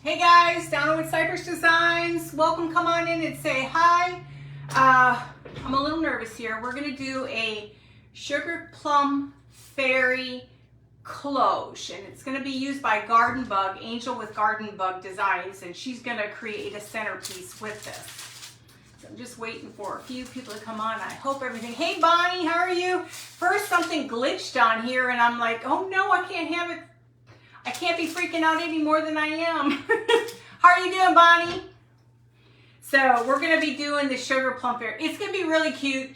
Hey guys, down with Cypress Designs. Welcome, come on in and say hi. I'm a little nervous here. We're gonna do a sugar plum fairy cloche, and it's gonna be used by Garden Bug, Angel with Garden Bug Designs, and she's gonna create a centerpiece with this. So I'm just waiting for a few people to come on. I hope everything, hey Bonnie, how are you? First something glitched on here and I'm like, oh no, I can't have it. I can't be freaking out any more than I am. How are you doing, Bonnie? So we're gonna be doing the sugar plum fairy. It's gonna be really cute.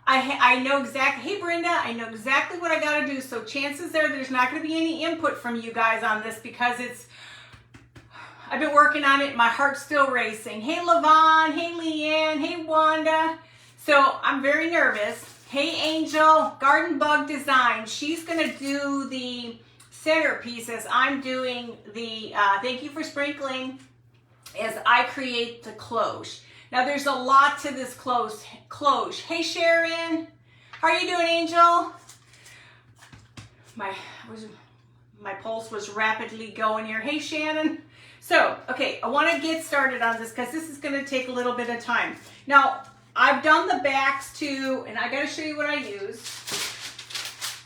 I know exactly, hey Brenda, I know exactly what I gotta do. So chances there's not gonna be any input from you guys on this because I've been working on it. My heart's still racing. Hey Lavon, hey Leanne, hey Wanda. So I'm very nervous. Hey Angel, Garden Bug Design. She's gonna do the centerpiece as I'm doing the, thank you for sprinkling, as I create the cloche. Now there's a lot to this cloche. Hey Sharon, how are you doing, Angel? My pulse was rapidly going here. Hey Shannon. So, okay, I want to get started on this because this is going to take a little bit of time. Now, I've done the backs too, and I got to show you what I use.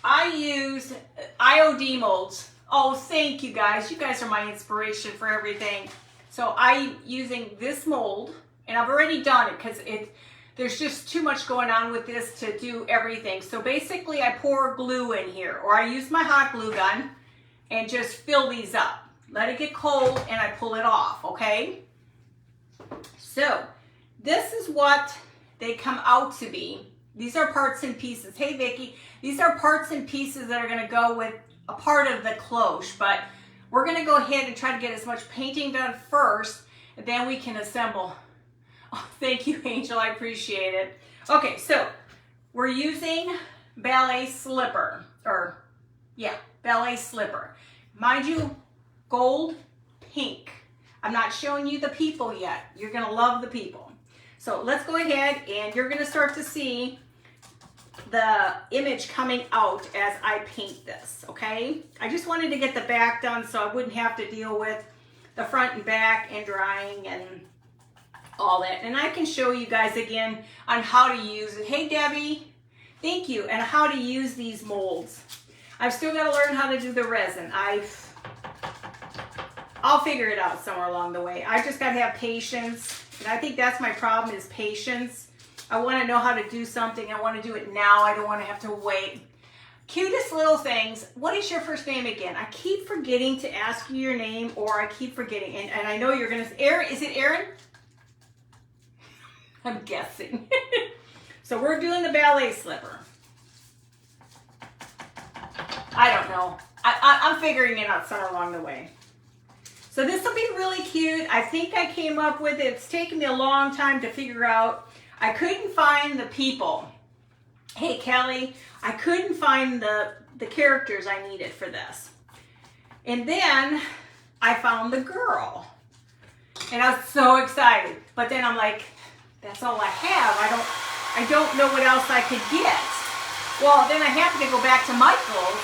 I use IOD molds. Oh, thank you guys. You guys are my inspiration for everything. So I'm using this mold, and I've already done it because there's just too much going on with this to do everything. So basically I pour glue in here, or I use my hot glue gun and just fill these up. Let it get cold and I pull it off, okay? So this is what they come out to be. These are parts and pieces. Hey Vicki, these are parts and pieces that are gonna go with a part of the cloche, but we're gonna go ahead and try to get as much painting done first, and then we can assemble. Oh, thank you, Angel, I appreciate it. Okay, so we're using ballet slipper, ballet slipper. Mind you, gold, pink. I'm not showing you the people yet. You're gonna love the people. So let's go ahead and you're gonna start to see the image coming out as I paint this, okay? I just wanted to get the back done so I wouldn't have to deal with the front and back and drying and all that. And I can show you guys again on how to use it. Hey Debbie, thank you. And how to use these molds. I've still got to learn how to do the resin. I'll figure it out somewhere along the way. I just got to have patience. And I think that's my problem, is patience. I want to know how to do something. I want to do it now. I don't want to have to wait. Cutest little things. What is your first name again? I keep forgetting to ask you your name, or I keep forgetting. And I know you're going to, Aaron, is it Aaron? I'm guessing. So we're doing the ballet slipper. I don't know. I'm figuring it out somewhere along the way. So this will be really cute. I think I came up with it. It's taken me a long time to figure out. I couldn't find the people. Hey Kelly, I couldn't find the characters I needed for this. And then I found the girl. And I was so excited. But then I'm like, that's all I have. I don't know what else I could get. Well, then I happened to go back to Michael's.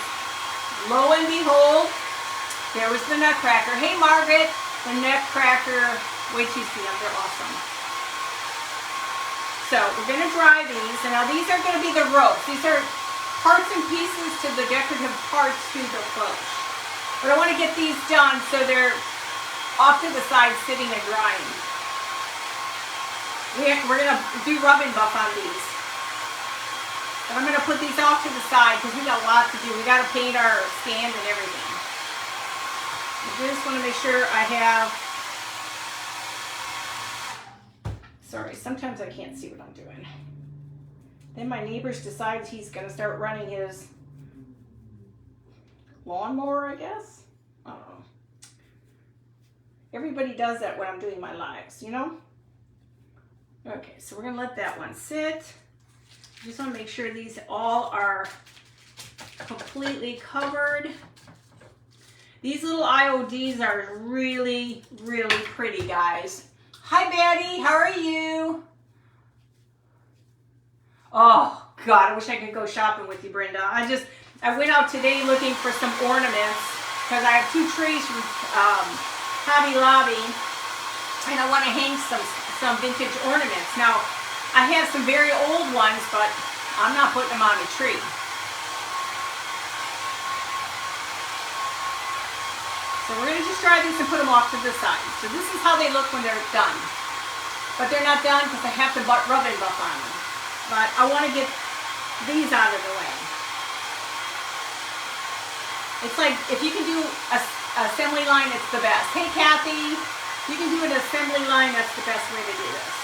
Lo and behold, there was the Nutcracker. Hey Margaret, the Nutcracker. Wait till you see them, they're awesome. So we're gonna dry these, and now these are gonna be the ropes. These are parts and pieces to the decorative parts to the cloche. But I wanna get these done so they're off to the side sitting and drying. We're gonna do rub and buff on these. But I'm gonna put these off to the side because we got a lot to do. We gotta paint our stand and everything. I just wanna make sure I have, sorry, sometimes I can't see what I'm doing. Then my neighbor decides he's gonna start running his lawnmower, I guess. I don't know. Everybody does that when I'm doing my lives, you know? Okay, so we're gonna let that one sit. Just wanna make sure these all are completely covered. These little IODs are really, really pretty, guys. Hi, Betty, how are you? Oh, God, I wish I could go shopping with you, Brenda. I went out today looking for some ornaments because I have two trees Hobby Lobby, and I want to hang some vintage ornaments. Now, I have some very old ones, but I'm not putting them on the tree. So we're going to just dry these and put them off to the side. So this is how they look when they're done. But they're not done because I have to rub and buff on them. But I want to get these out of the way. It's like if you can do a assembly line, it's the best. Hey Kathy, you can do an assembly line, that's the best way to do this.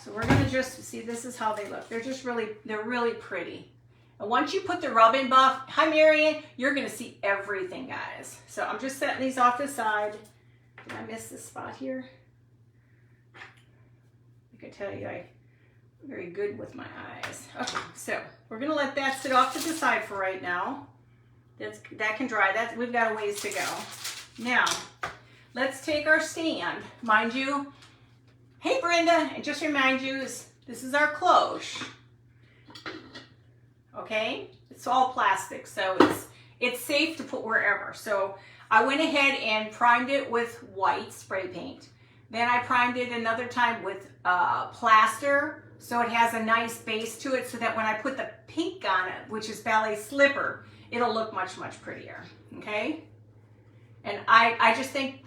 So we're going to just see, this is how they look. They're just they're really pretty. And once you put the rub and buff, hi Marion, you're going to see everything, guys. So I'm just setting these off the side. Did I miss this spot here? I can tell you I'm very good with my eyes. Okay, so we're going to let that sit off to the side for right now. That can dry. We've got a ways to go. Now, let's take our stand. Mind you, hey Brenda, and just remind you, this is our cloche. Okay, it's all plastic, so it's safe to put wherever. So I went ahead and primed it with white spray paint. Then I primed it another time with plaster, so it has a nice base to it, so that when I put the pink on it, which is ballet slipper, it'll look much, much prettier. Okay, and I just think,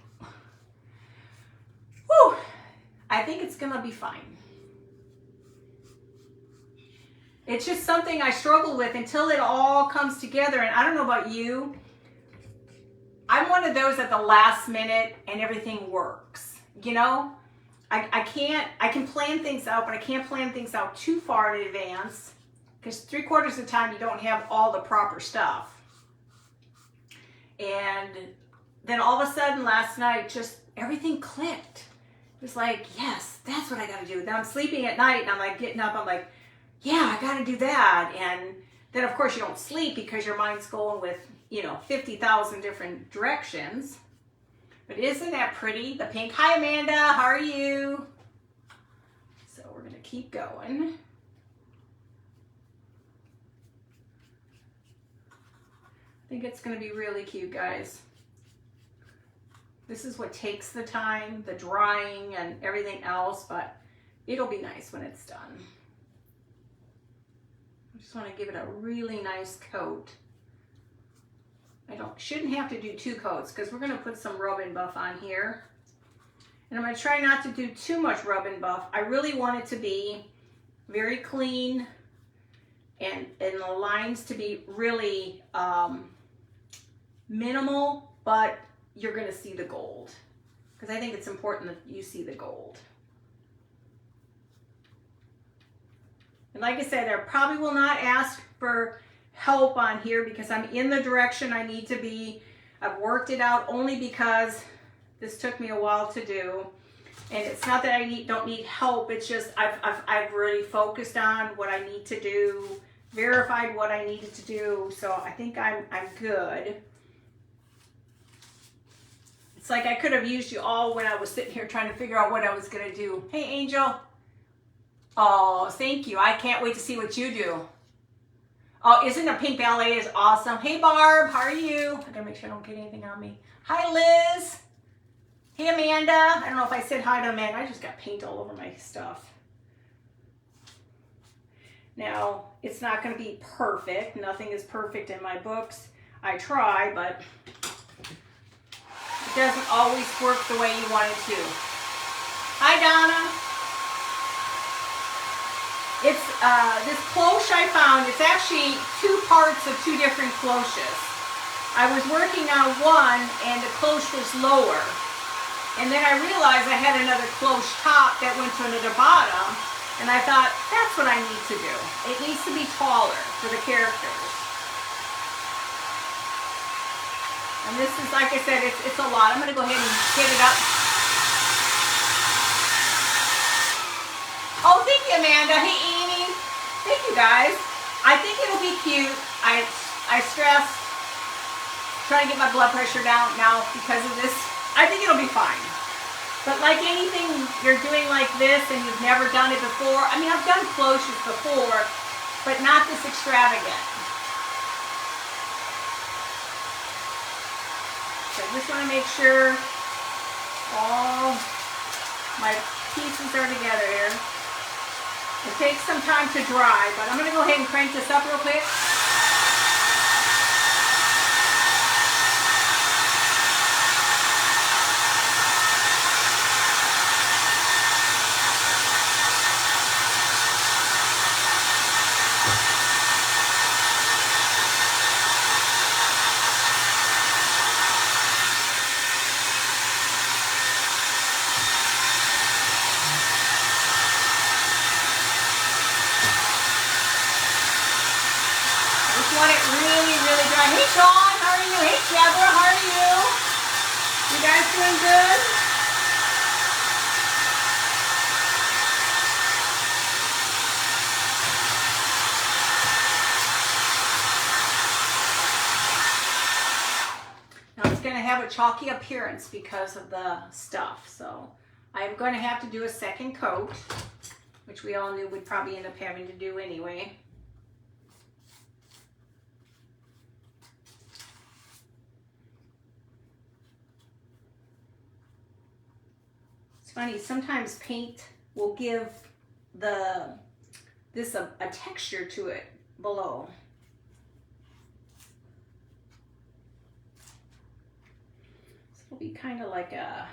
whew, I think it's gonna be fine. It's just something I struggle with until it all comes together. And I don't know about you, I'm one of those at the last minute and everything works. You know, I can plan things out, but I can't plan things out too far in advance because 3/4 of the time you don't have all the proper stuff. And then all of a sudden last night, just everything clicked. It was like, yes, that's what I got to do. Then I'm sleeping at night and I'm like getting up, I'm like, yeah, I got to do that. And then of course you don't sleep because your mind's going with, 50,000 different directions. But isn't that pretty? The pink. Hi Amanda, how are you? So we're going to keep going. I think it's going to be really cute, guys. This is what takes the time, the drying and everything else, but it'll be nice when it's done. I just want to give it a really nice coat. I shouldn't have to do 2 coats because we're going to put some rub and buff on here. And I'm going to try not to do too much rub and buff. I really want it to be very clean and the lines to be really minimal, but you're going to see the gold because I think it's important that you see the gold. And like I said, I probably will not ask for help on here because I'm in the direction I need to be. I've worked it out only because this took me a while to do. And it's not that I don't need help. It's just I've really focused on what I need to do, verified what I needed to do. So I think I'm good. It's like I could have used you all when I was sitting here trying to figure out what I was going to do. Hey, Angel. Oh, thank you. I can't wait to see what you do. Oh, isn't a pink ballet is awesome? Hey, Barb, how are you? I gotta make sure I don't get anything on me. Hi, Liz. Hey, Amanda. I don't know if I said hi to Amanda. I just got paint all over my stuff. Now, it's not going to be perfect. Nothing is perfect in my books. I try, but it doesn't always work the way you want it to. Hi, Donna. It's this cloche I found. It's actually 2 parts of 2 different cloches. I was working on one and the cloche was lower. And then I realized I had another cloche top that went to another bottom. And I thought, that's what I need to do. It needs to be taller for the characters. And this is, like I said, it's a lot. I'm going to go ahead and get it up. Oh, thank you, Amanda. Hey, Amy. Thank you, guys. I think it'll be cute. I stressed trying to get my blood pressure down now because of this. I think it'll be fine. But like anything you're doing like this and you've never done it before, I mean, I've done cloches before, but not this extravagant. So I just want to make sure all my pieces are together here. It takes some time to dry, but I'm going to go ahead and crank this up real quick. Want it really, really dry. Hey, Sean, how are you? Hey, Deborah, how are you? You guys doing good? Now it's going to have a chalky appearance because of the stuff. So I'm going to have to do a second coat, which we all knew we'd probably end up having to do anyway. Funny, sometimes paint will give this a texture to it below. So it'll be kind of like a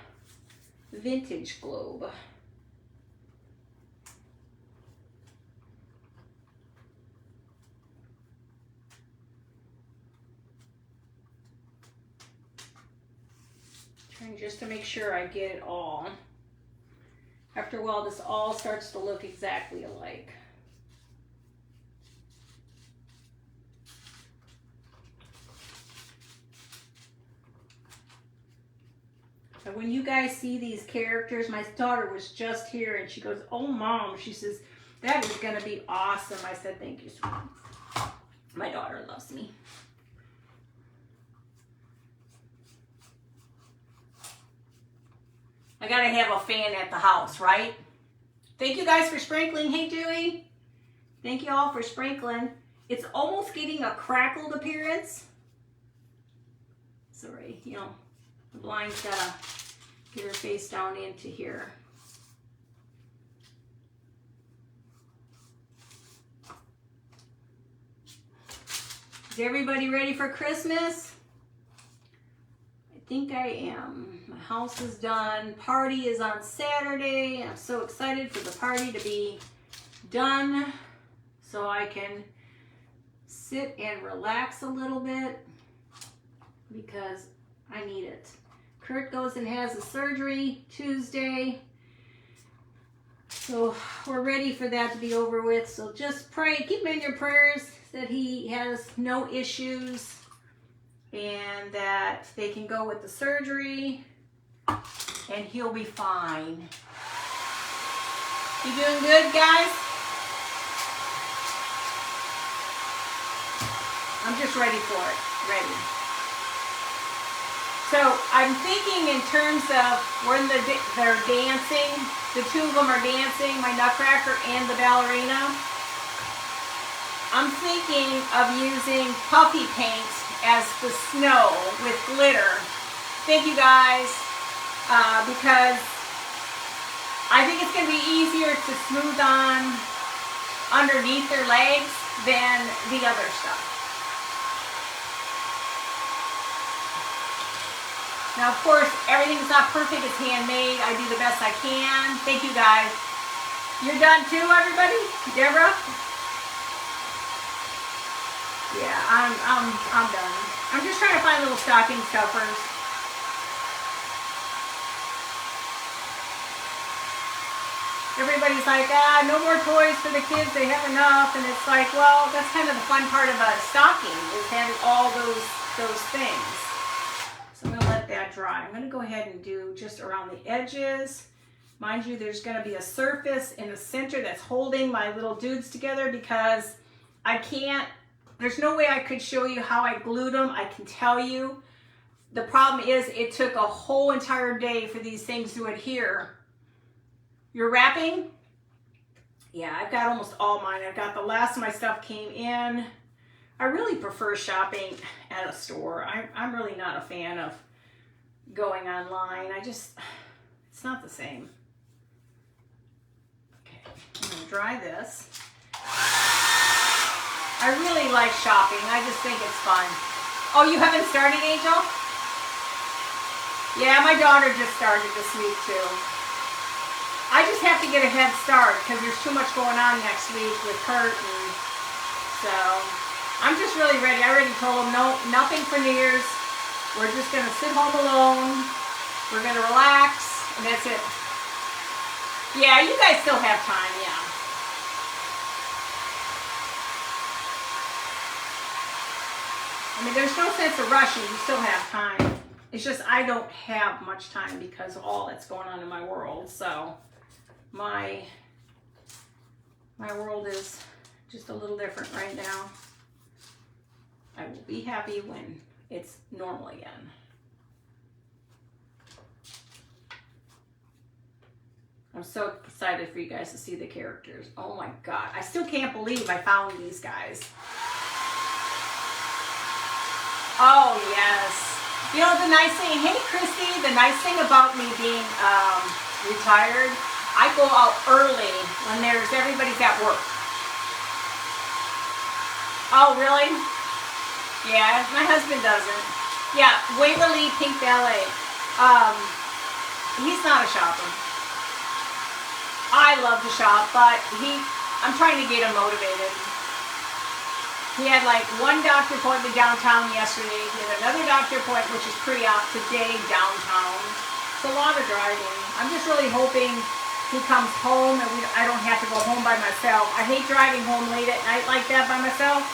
vintage globe. Trying just to make sure I get it all. After a while, this all starts to look exactly alike. And when you guys see these characters, my daughter was just here and she goes, "Oh, Mom," she says, "that is going to be awesome." I said, "Thank you, sweetie." My daughter loves me. I gotta have a fan at the house, right? Thank you guys for sprinkling. Hey, Dewey. Thank you all for sprinkling. It's almost getting a crackled appearance. Sorry, you know, the blind's gotta get her face down into here. Is everybody ready for Christmas? I think I am. My house is done. Party is on Saturday. I'm so excited for the party to be done so I can sit and relax a little bit because I need it. Kurt goes and has a surgery Tuesday. So we're ready for that to be over with. So just pray, keep him in your prayers that he has no issues and that they can go with the surgery and he'll be fine. You doing good, guys? I'm just ready for it. Ready. So I'm thinking in terms of when they're dancing, the two of them are dancing, my Nutcracker and the ballerina. I'm thinking of using puffy paint as the snow with glitter. Thank you guys, because I think it's going to be easier to smooth on underneath their legs than the other stuff. Now, of course, everything's not perfect. It's handmade. I do the best I can. Thank you guys. You're done too, everybody? Deborah? Yeah, I'm done. I'm just trying to find little stocking stuffers. Everybody's like, no more toys for the kids. They have enough. And it's like, well, that's kind of the fun part of a stocking is having all those things. So I'm going to let that dry. I'm going to go ahead and do just around the edges. Mind you, there's going to be a surface in the center that's holding my little dudes together because I can't. There's no way I could show you how I glued them. I can tell you. The problem is it took a whole entire day for these things to adhere. You're wrapping? Yeah, I've got almost all mine. I've got the last of my stuff came in. I really prefer shopping at a store. I'm really not a fan of going online. It's not the same. Okay, I'm gonna dry this. I really like shopping. I just think it's fun. Oh, you haven't started, Angel? Yeah, my daughter just started this week too. I just have to get a head start because there's too much going on next week with Kurt, and so I'm just really ready. I already told him no, nothing for New Year's. We're just gonna sit home alone. We're gonna relax, and that's it. Yeah, you guys still have time, yeah. I mean, there's no sense of rushing. You still have time. It's just I don't have much time because of all that's going on in my world. So my world is just a little different right now. I will be happy when it's normal again. I'm so excited for you guys to see the characters. Oh my God. I still can't believe I found these guys. Oh, yes. You know, the nice thing, hey, Christy, the nice thing about me being retired, I go out early when everybody's at work. Oh, really? Yeah, my husband doesn't. Yeah, Waverly Pink Ballet. He's not a shopper. I love to shop, but I'm trying to get him motivated. He had like one doctor appointment downtown yesterday. He had another doctor appointment, which is pretty out today downtown. It's a lot of driving. I'm just really hoping he comes home and I don't have to go home by myself. I hate driving home late at night like that by myself.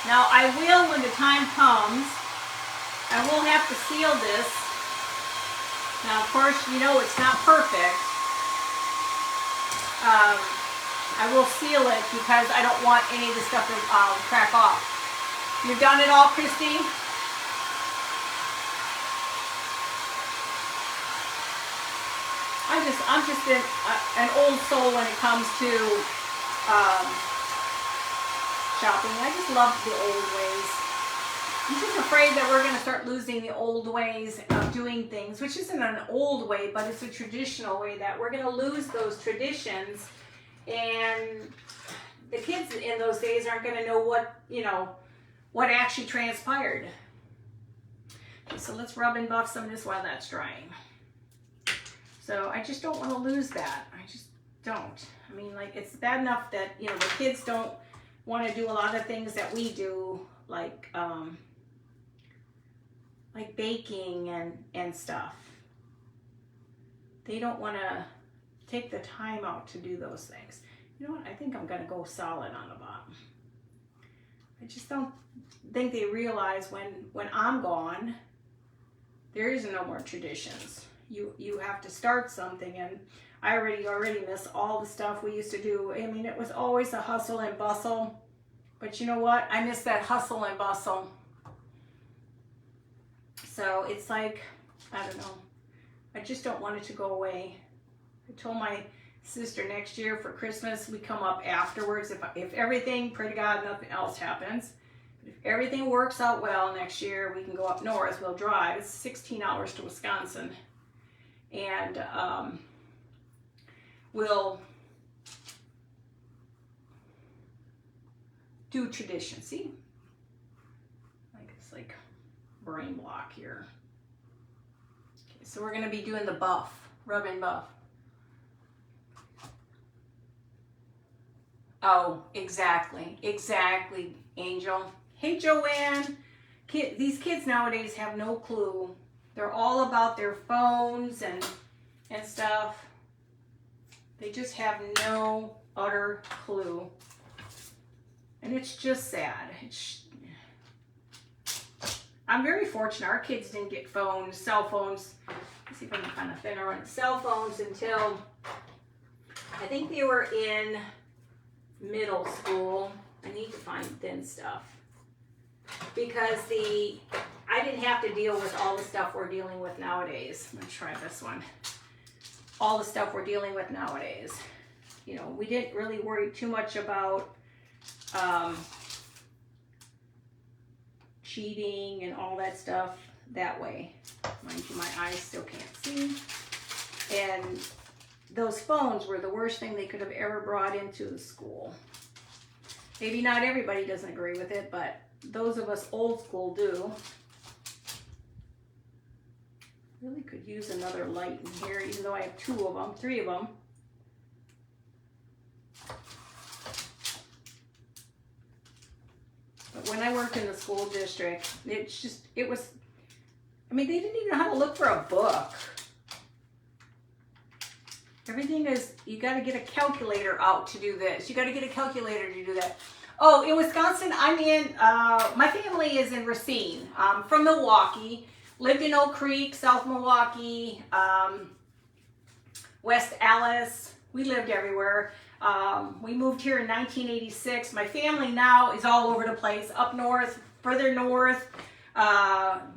Now I will, when the time comes, I will have to seal this. Now of course, you know it's not perfect. I will seal it because I don't want any of the stuff to crack off. You've done it all, Christy? I'm just an old soul when it comes to shopping. I just love the old ways. I'm just afraid that we're going to start losing the old ways of doing things, which isn't an old way, but it's a traditional way, that we're going to lose those traditions. And the kids in those days aren't going to know what actually transpired. Okay, so let's rub and buff some of this while that's drying. So I just don't want to lose that. I just don't. I mean, like, it's bad enough that, the kids don't want to do a lot of things that we do, like baking and stuff. They don't want to take the time out to do those things. You know what? I think I'm going to go solid on the bottom. I just don't think they realize when I'm gone, there is no more traditions. You have to start something, and I already miss all the stuff we used to do. I mean, it was always a hustle and bustle, but you know what? I miss that hustle and bustle. So it's like, I don't know. I just don't want it to go away. I told my sister next year for Christmas, we come up afterwards. If everything, pray to God, nothing else happens. If everything works out well next year, we can go up north. We'll drive. It's 16 hours to Wisconsin. And we'll do tradition. See? It's like brain block here. Okay, so we're going to be doing the buff, rub and buff. Oh, exactly, Angel. Hey, Joanne. These kids nowadays have no clue. They're all about their phones and stuff. They just have no utter clue. And it's just sad. I'm very fortunate. Our kids didn't get cell phones. Let's see if I can find a thinner one. Cell phones until I think they were in middle school. I need to find thin stuff because I didn't have to deal with all the stuff we're dealing with nowadays. I'm gonna try this one. All the stuff we're dealing with nowadays. We didn't really worry too much about cheating and all that stuff that way. Mind you, my eyes still can't see. And those phones were the worst thing they could have ever brought into the school. Maybe not everybody doesn't agree with it, but those of us old school do. Really could use another light in here, even though I have 2 of them, 3 of them. But when I worked in the school district, it was, I mean, they didn't even know how to look for a book. Everything is, you got to get a calculator out to do this. You got to get a calculator to do that. Oh, in Wisconsin, I'm in, my family is in Racine. From Milwaukee. Lived in Oak Creek, South Milwaukee, West Allis. We lived everywhere. We moved here in 1986. My family now is all over the place. Up north, further north,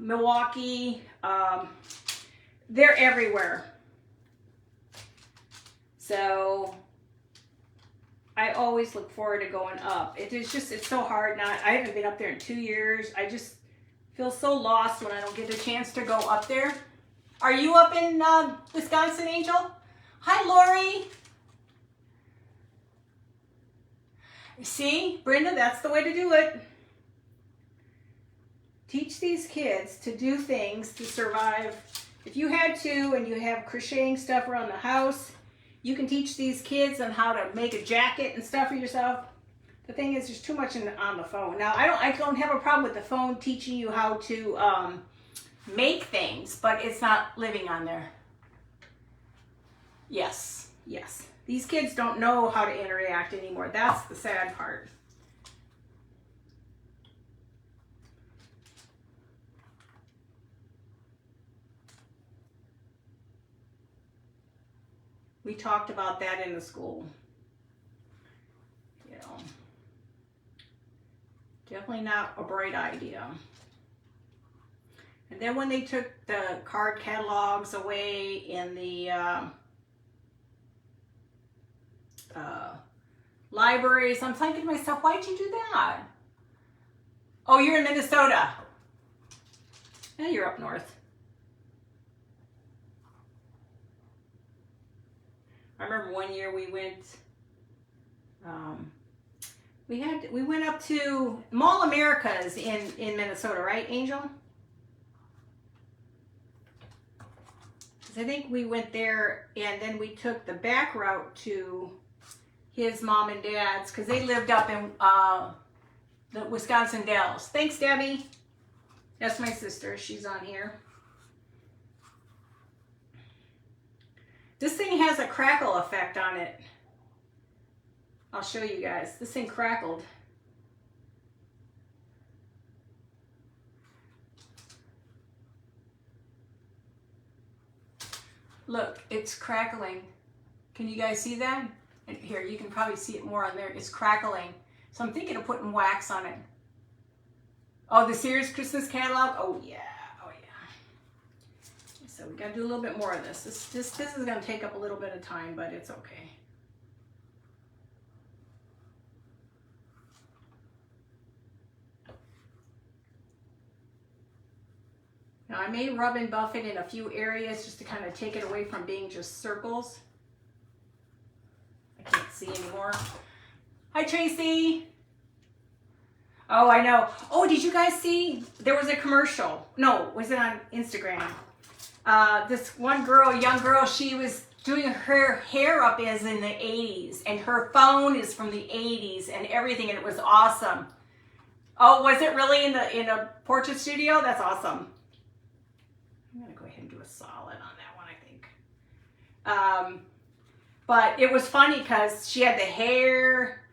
Milwaukee. They're everywhere. So I always look forward to going up. It's so hard. I haven't been up there in 2 years. I just feel so lost when I don't get a chance to go up there. Are you up in Wisconsin, Angel? Hi, Lori. See, Brenda, that's the way to do it. Teach these kids to do things to survive. If you had to and you have crocheting stuff around the house, you can teach these kids on how to make a jacket and stuff for yourself. The thing is, there's too much on the phone. Now, I don't have a problem with the phone teaching you how to make things, but it's not living on there. Yes, yes. These kids don't know how to interact anymore. That's the sad part. We talked about that in the school. You know. Definitely not a bright idea. And then when they took the card catalogs away in the libraries, I'm thinking to myself, why'd you do that? Oh, you're in Minnesota. Yeah, you're up north. I remember one year we went, we went up to Mall Americas in Minnesota, right, Angel? Because I think we went there and then we took the back route to his mom and dad's because they lived up in the Wisconsin Dells. Thanks, Debbie. That's my sister. She's on here. This thing has a crackle effect on it. I'll show you guys. This thing crackled. Look, it's crackling. Can you guys see that? And here, you can probably see it more on there. It's crackling. So I'm thinking of putting wax on it. Oh, the Sears Christmas catalog? Oh, yeah. Oh, yeah. So we got to do a little bit more of this. This is going to take up a little bit of time, but it's okay. Now, I may rub and buff it in a few areas just to kind of take it away from being just circles. I can't see anymore. Hi, Tracy. Oh, I know. Oh, did you guys see? There was a commercial. No, was it on Instagram? This one girl, young girl, she was doing her hair up as in the 80s. And her phone is from the 80s and everything. And it was awesome. Oh, was it really in a portrait studio? That's awesome. I'm going to go ahead and do a solid on that one, I think. But it was funny because she had the hair,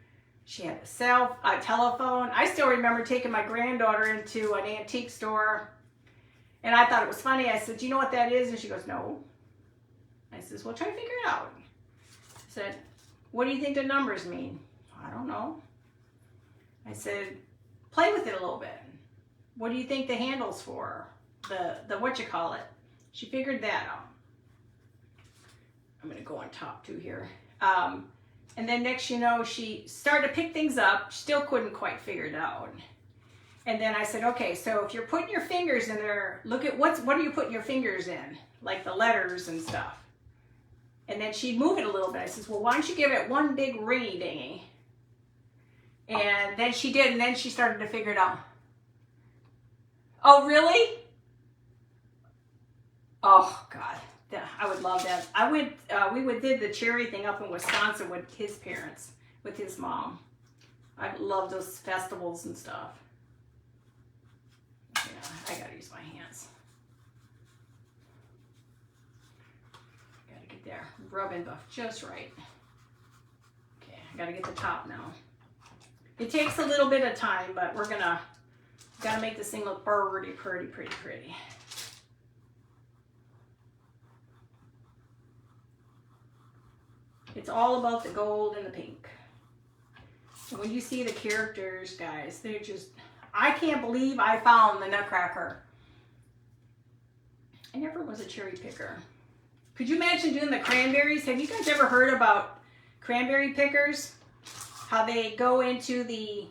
she had the telephone. I still remember taking my granddaughter into an antique store, and I thought it was funny. I said, do you know what that is? And she goes, no. I says, well, try to figure it out. I said, what do you think the numbers mean? I don't know. I said, play with it a little bit. What do you think the handle's for? The what you call it. She figured that out. I'm going to go on top too here. And then next, you know, she started to pick things up. Still couldn't quite figure it out. And then I said, okay, so if you're putting your fingers in there, look at what are you putting your fingers in? Like the letters and stuff. And then she'd move it a little bit. I says, well, why don't you give it one big ringy dingy? And then she did, and then she started to figure it out. Oh, really? Oh, God. I would love that. We did the cherry thing up in Wisconsin with his parents, with his mom. I love those festivals and stuff. Yeah, I gotta use my hands. Gotta get there. Rub and buff just right. Okay, I gotta get the top now. It takes a little bit of time, but we're gotta make this thing look pretty, pretty, pretty, pretty. It's all about the gold and the pink. And when you see the characters, guys, they're just, I can't believe I found the Nutcracker. I never was a cherry picker. Could you imagine doing the cranberries? Have you guys ever heard about cranberry pickers? How they go into the,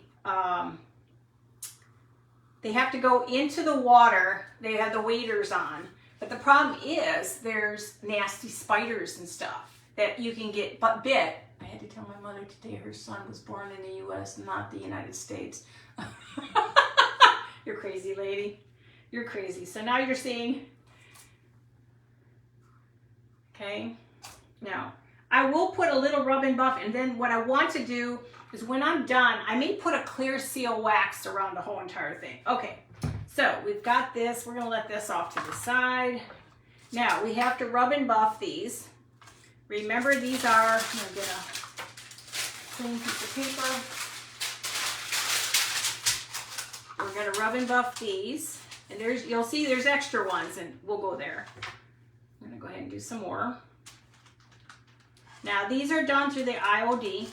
they have to go into the water. They have the waders on. But the problem is there's nasty spiders and stuff that you can get bit. I had to tell my mother today her son was born in the U.S., not the United States. You're crazy, lady. You're crazy. So now you're seeing, okay? Now, I will put a little rub and buff, and then what I want to do is when I'm done, I may put a clear seal wax around the whole entire thing. Okay, so we've got this. We're gonna let this off to the side. Now, we have to rub and buff these. Remember, these are, I'm gonna get a clean piece of paper. We're gonna rub and buff these. And you'll see there's extra ones, and we'll go there. I'm gonna go ahead and do some more. Now, these are done through the IOD.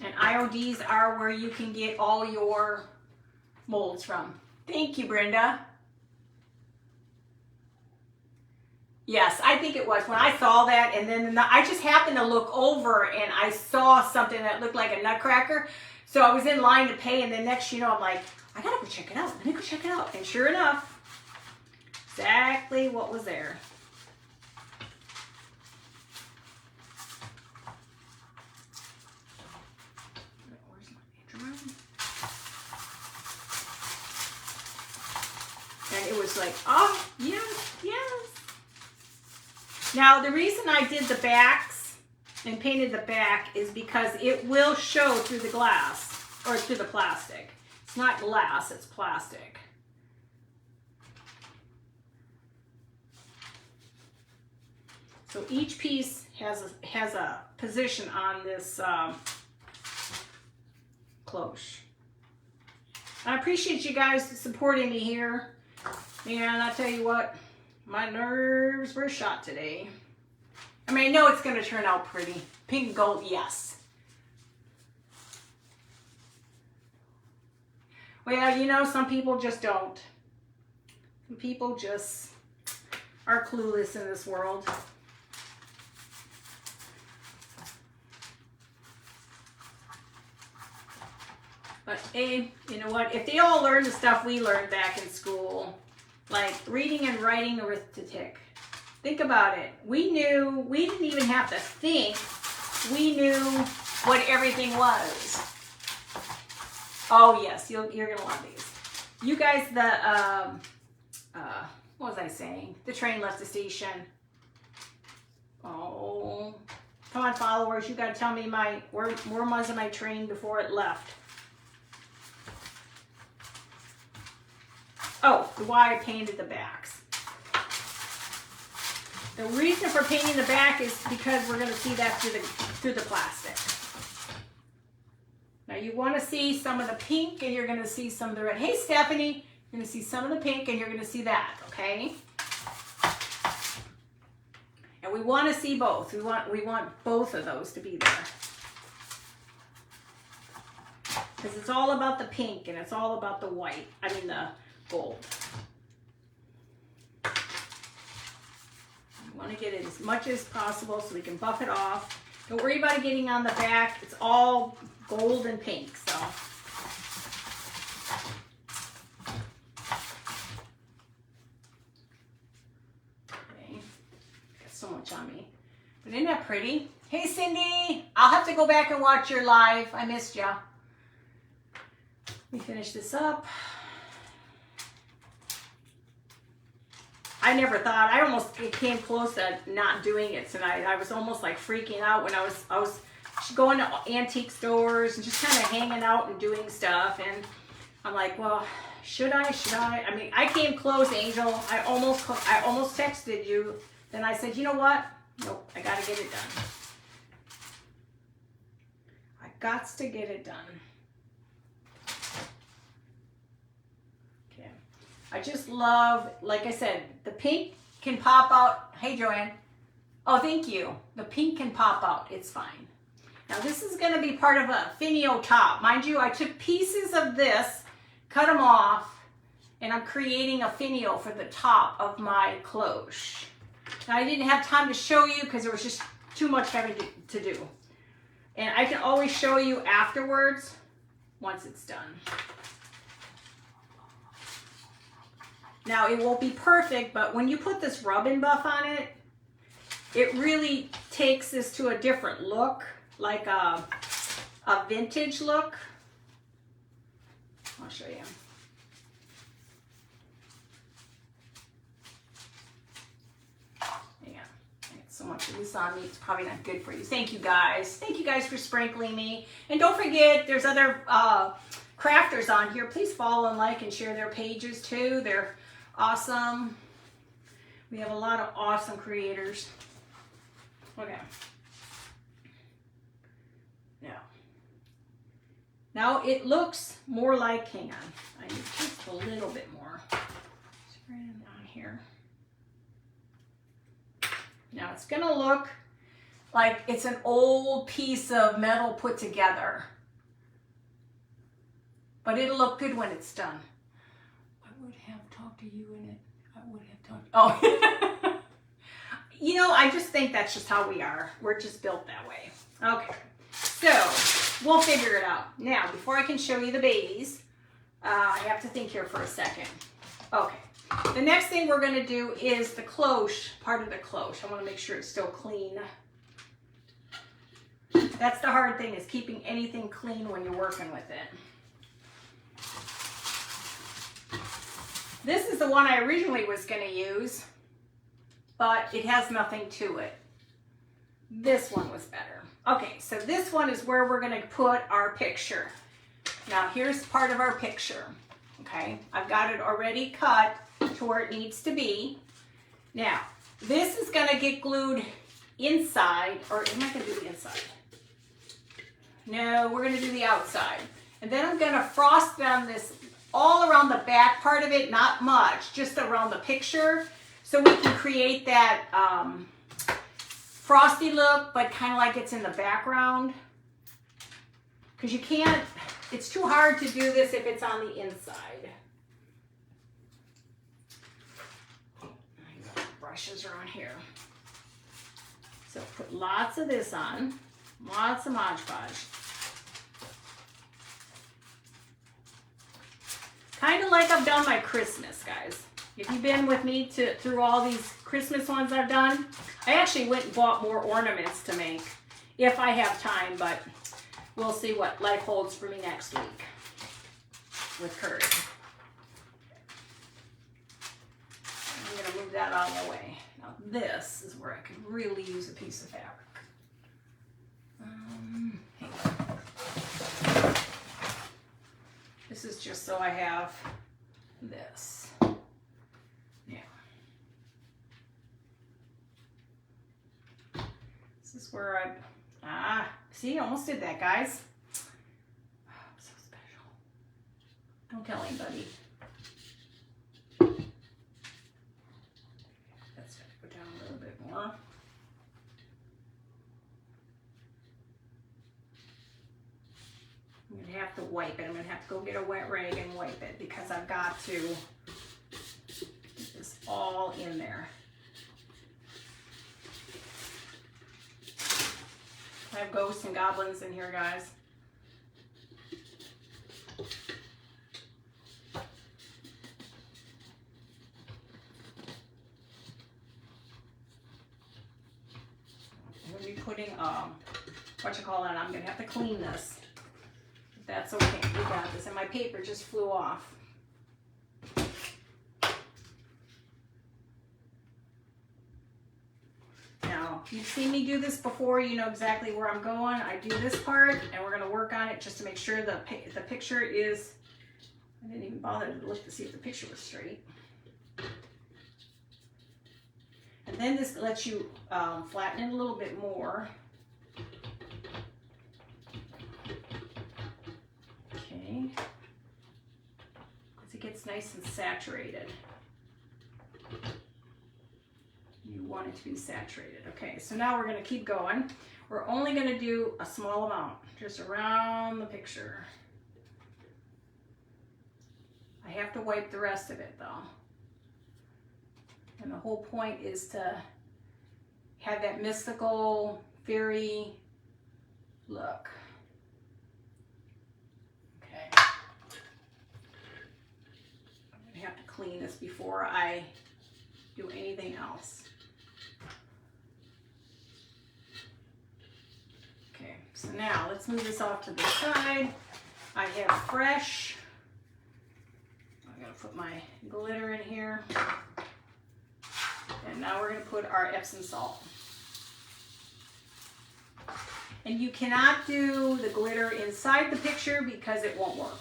And IODs are where you can get all your molds from. Thank you, Brenda. Yes, I think it was when I saw that, and then I just happened to look over and I saw something that looked like a Nutcracker. So I was in line to pay, and then next you know, I'm like, I gotta go check it out. Let me go check it out. And sure enough, exactly what was there. Where's my drum? And it was like, oh, yes, yes. Now, the reason I did the backs and painted the back is because it will show through the glass, or through the plastic. It's not glass, it's plastic. So each piece has a position on this cloche. I appreciate you guys supporting me here. And I'll tell you what, my nerves were shot today. I mean, I know it's going to turn out pretty. Pink and gold, yes. Well, you know, some people just don't. Some people just are clueless in this world. But hey, you know what? If they all learn the stuff we learned back in school, like reading and writing arithmetic, think about it. We knew, we didn't even have to think. We knew what everything was. Oh yes, you're gonna love these. You guys, what was I saying? The train left the station. Oh, come on, followers, you gotta tell me where was my train before it left? Oh, why I painted the backs. The reason for painting the back is because we're going to see that through the plastic. Now you want to see some of the pink and you're going to see some of the red. Hey Stephanie, you're going to see some of the pink and you're going to see that, okay? And we want to see both. We want both of those to be there. Because it's all about the pink and it's all about the white. I mean the gold. You want to get it as much as possible so we can buff it off. Don't worry about it getting on the back. It's all gold and pink. So pretty? Hey, Cindy. I'll have to go back and watch your live. I missed ya. Let me finish this up. I never thought, it came close to not doing it tonight. I was almost like freaking out when I was going to antique stores and just kind of hanging out and doing stuff. And I'm like, well, should I? I mean, I came close, Angel. I almost texted you. Then I said, you know what? Nope, I gotta get it done. I gots to get it done. Okay. I just love, like I said, the pink can pop out. Hey, Joanne. Oh, thank you. The pink can pop out. It's fine. Now, this is going to be part of a finio top. Mind you, I took pieces of this, cut them off, and I'm creating a finio for the top of my cloche. Now, I didn't have time to show you because there was just too much having to do. And I can always show you afterwards once it's done. Now, it won't be perfect, but when you put this rub-and buff on it, it really takes this to a different look, like a vintage look. I'll show you. Yeah, so much of this on me, it's probably not good for you. Thank you guys. Thank you guys for sprinkling me. And don't forget, there's other crafters on here. Please follow and like and share their pages too. They're awesome. We have a lot of awesome creators. Okay. Now it looks more like, hang on, I need just a little bit more. Spray it on here. Now it's gonna look like it's an old piece of metal put together. But it'll look good when it's done. I would have talked to you in it. I would have talked, oh. You know, I just think that's just how we are. We're just built that way. Okay, so we'll figure it out. Now, before I can show you the babies, I have to think here for a second. Okay, the next thing we're gonna do is the cloche, part of the cloche. I wanna make sure it's still clean. That's the hard thing, is keeping anything clean when you're working with it. This is the one I originally was gonna use, but it has nothing to it. This one was better. Okay, so this one is where we're gonna put our picture. Now here's part of our picture, okay? I've got it already cut to where it needs to be. Now, this is gonna get glued inside, or am I gonna do the inside? No, we're gonna do the outside. And then I'm gonna frost down this all around the back part of it, not much, just around the picture, so we can create that frosty look, but kind of like it's in the background. Because you can't, it's too hard to do this if it's on the inside. I got brushes around here. So put lots of this on, lots of Mod Podge. Kind of like I've done my Christmas, guys. If you've been with me through all these Christmas ones I've done, I actually went and bought more ornaments to make, if I have time, but we'll see what life holds for me next week with Kurt. I'm going to move that out of the way. Now this is where I could really use a piece of fabric. Hang on. This is just so I have this. Yeah. This is where see, I almost did that, guys. Oh, I'm so special. Don't tell anybody. That's going to go down a little bit more. I'm going to have to wipe it. I'm going to have to go get a wet rag and wipe it because I've got to get this all in there. I have ghosts and goblins in here, guys. When you putting, what you call that, I'm gonna have to clean this. That's okay, we got this, and my paper just flew off. Now, you've seen me do this before, you know exactly where I'm going. I do this part, and we're gonna work on it just to make sure the picture is, I didn't even bother to look to see if the picture was straight. And then this lets you flatten it a little bit more. Okay. As it gets nice and saturated. You want it to be saturated. Okay, so now we're going to keep going. We're only going to do a small amount, just around the picture. I have to wipe the rest of it though. And the whole point is to have that mystical, fairy look. Okay. I'm going to have to clean this before I do anything else. Okay, so now let's move this off to the side. I have fresh. I'm going to put my glitter in here. And now we're going to put our Epsom salt. And you cannot do the glitter inside the picture because it won't work.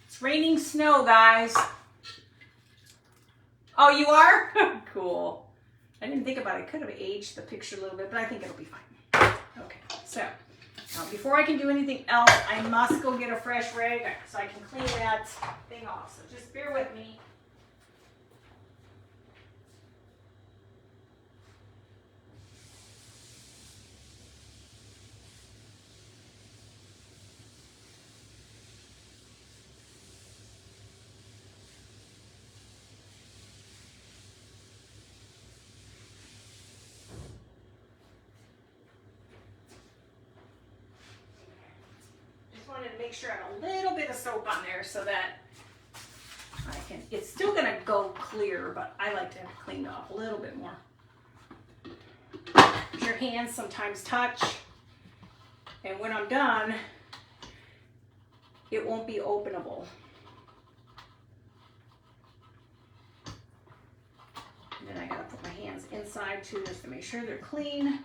It's raining snow, guys. Oh, you are? Cool. I didn't think about it. I could have aged the picture a little bit, but I think it'll be fine. Okay, so now before I can do anything else, I must go get a fresh rag so I can clean that thing off. So just bear with me. Wanted to make sure I have a little bit of soap on there so that I can, it's still gonna go clear, but I like to have it cleaned off a little bit more. Your hands sometimes touch, and when I'm done, it won't be openable. And then I gotta put my hands inside too, just to make sure they're clean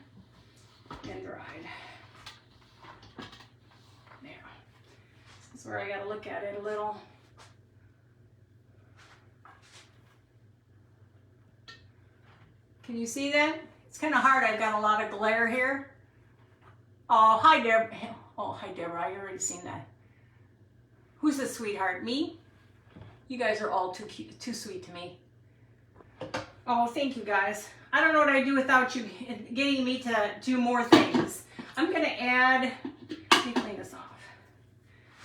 and dried. Where I gotta look at it a little. Can you see that? It's kind of hard. I've got a lot of glare here. Oh, hi, Deb. Oh, hi, Deborah. I already seen that. Who's the sweetheart? Me? You guys are all too cute, too sweet to me. Oh, thank you, guys. I don't know what I'd do without you getting me to do more things. I'm gonna add. Let me clean this off.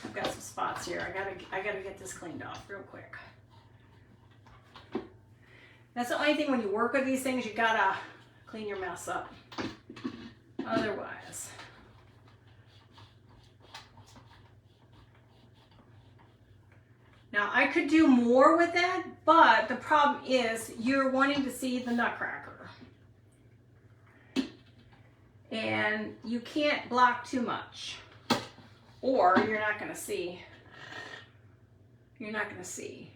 I've got some spots here. I gotta get this cleaned off real quick. That's the only thing when you work with these things, you gotta clean your mess up. Otherwise. Now I could do more with that, but the problem is you're wanting to see the nutcracker. And you can't block too much. Or you're not going to see. You're not going to see.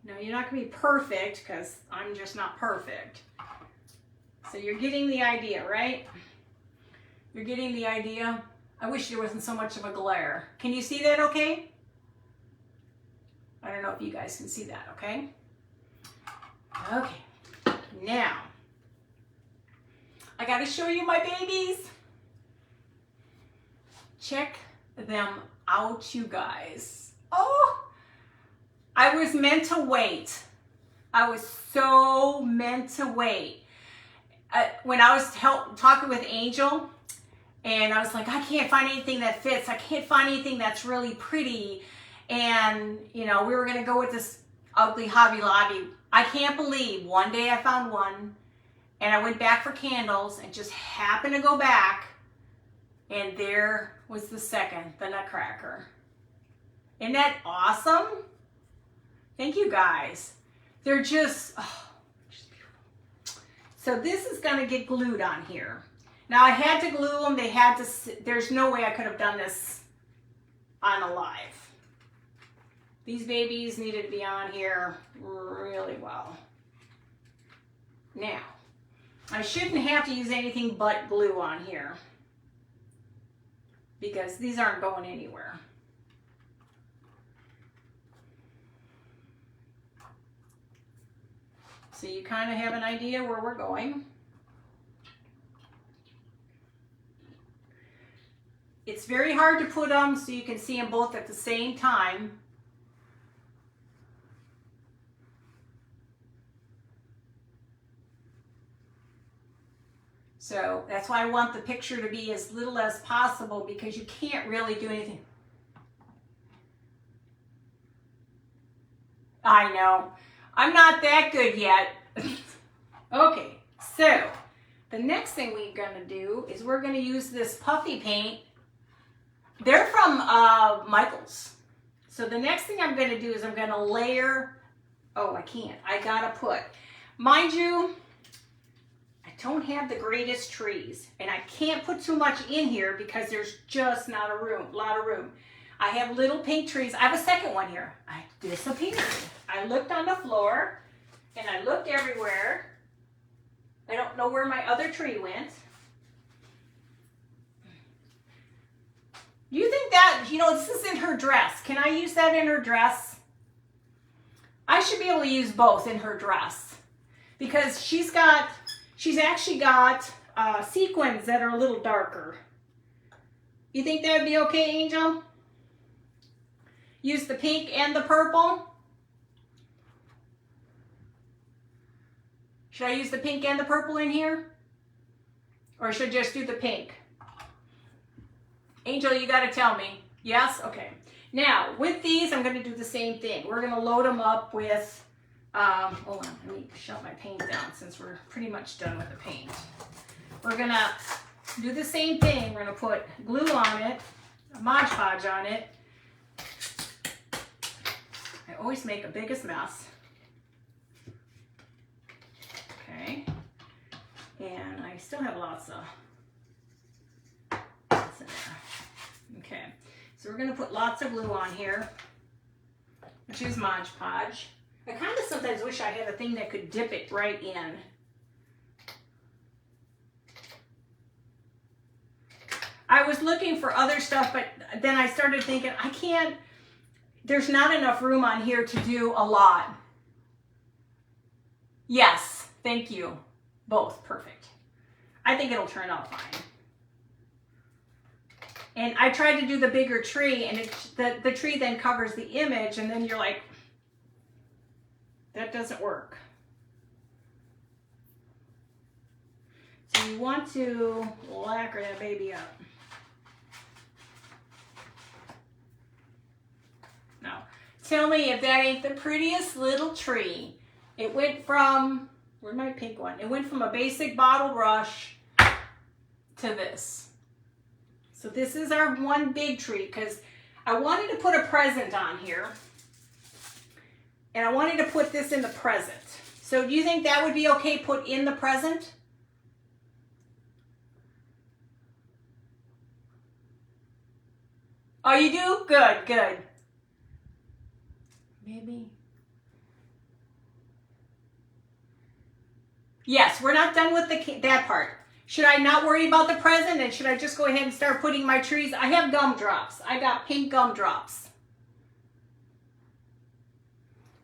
Now, you're not going to be perfect because I'm just not perfect. So you're getting the idea, right? You're getting the idea. I wish there wasn't so much of a glare. Can you see that okay? I don't know if you guys can see that, okay? Okay. Now, I got to show you my babies. Check them out, you guys. Oh, I was meant to wait. I was so meant to wait. When I was talking with Angel, and I was like, I can't find anything that fits. I can't find anything that's really pretty. And, you know, we were going to go with this ugly Hobby Lobby. I can't believe one day I found one, and I went back for candles and just happened to go back, and there was the second, the nutcracker. Isn't that awesome? Thank you, guys. They're just, oh, just beautiful. So this is going to get glued on here. Now I had to glue them. They had to, there's no way I could have done this on a live. These babies needed to be on here really well. Now, I shouldn't have to use anything but glue on here because these aren't going anywhere. So you kind of have an idea where we're going. It's very hard to put them so you can see them both at the same time. So that's why I want the picture to be as little as possible because you can't really do anything. I know. I'm not that good yet. Okay, so the next thing we're going to do is we're going to use this puffy paint. They're from Michael's. So the next thing I'm going to do is I'm going to layer. Oh, I can't. I got to put. Mind you, I don't have the greatest trees. And I can't put too much in here because there's just not a lot of room. I have little pink trees. I have a second one here. I disappeared. I looked on the floor and I looked everywhere. I don't know where my other tree went. You think that, you know, this is in her dress. Can I use that in her dress? I should be able to use both in her dress because she's actually got sequins that are a little darker. You think that would be okay, Angel? Use the pink and the purple? Should I use the pink and the purple in here? Or should I just do the pink? Angel, you got to tell me. Yes? Okay. Now, with these, I'm going to do the same thing. We're going to load them up with, hold on, let me shut my paint down since we're pretty much done with the paint. We're going to do the same thing. We're going to put glue on it, a Mod Podge on it. I always make the biggest mess. Okay. And I still have lots of in there. Okay. So we're going to put lots of glue on here, which is Mod Podge. I kind of sometimes wish I had a thing that could dip it right in. I was looking for other stuff, but then I started thinking, I can't, there's not enough room on here to do a lot. Yes, thank you. Both, perfect. I think it'll turn out fine. And I tried to do the bigger tree, and the tree then covers the image, and then you're like, that doesn't work. So you want to lacquer that baby up. Now, tell me if that ain't the prettiest little tree. It went from, where's my pink one? It went from a basic bottle brush to this. So this is our one big tree because I wanted to put a present on here. And I wanted to put this in the present. So do you think that would be okay put in the present? Oh, you do? Good, good. Maybe. Yes, we're not done with that part. Should I not worry about the present and should I just go ahead and start putting my trees? I have gumdrops. I got pink gumdrops.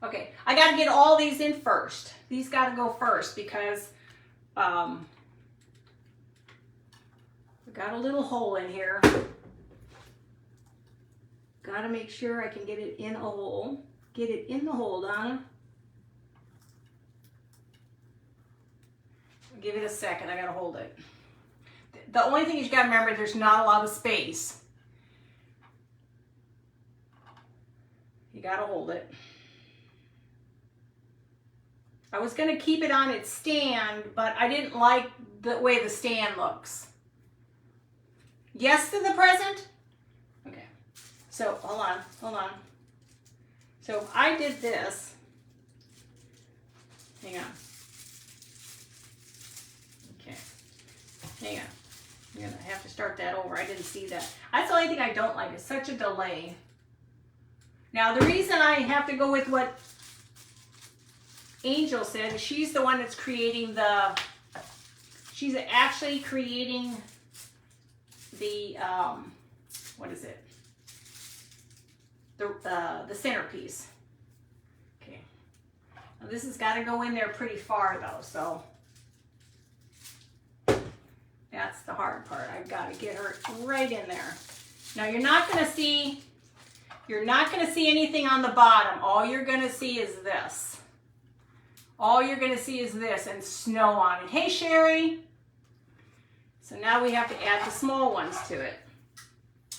Okay, I got to get all these in first. These got to go first because we got a little hole in here. Got to make sure I can get it in a hole. Get it in the hole, Donna. Give it a second, I gotta hold it. The only thing is you gotta remember there's not a lot of space. You gotta hold it. I was gonna keep it on its stand, but I didn't like the way the stand looks. Yes to the present? Okay, so hold on. So I did this. Hang on. Okay. Hang on. I'm gonna have to start that over. I didn't see that. That's the only thing I don't like. It's such a delay. Now the reason I have to go with what Angel said, she's the one that's creating the, she's actually creating the, what is it? The centerpiece. Okay. Now this has got to go in there pretty far though, so that's the hard part. I've got to get her right in there. Now you're not going to see anything on the bottom. All you're going to see is this. All you're going to see is this and snow on it. Hey, Sherry. So now we have to add the small ones to it.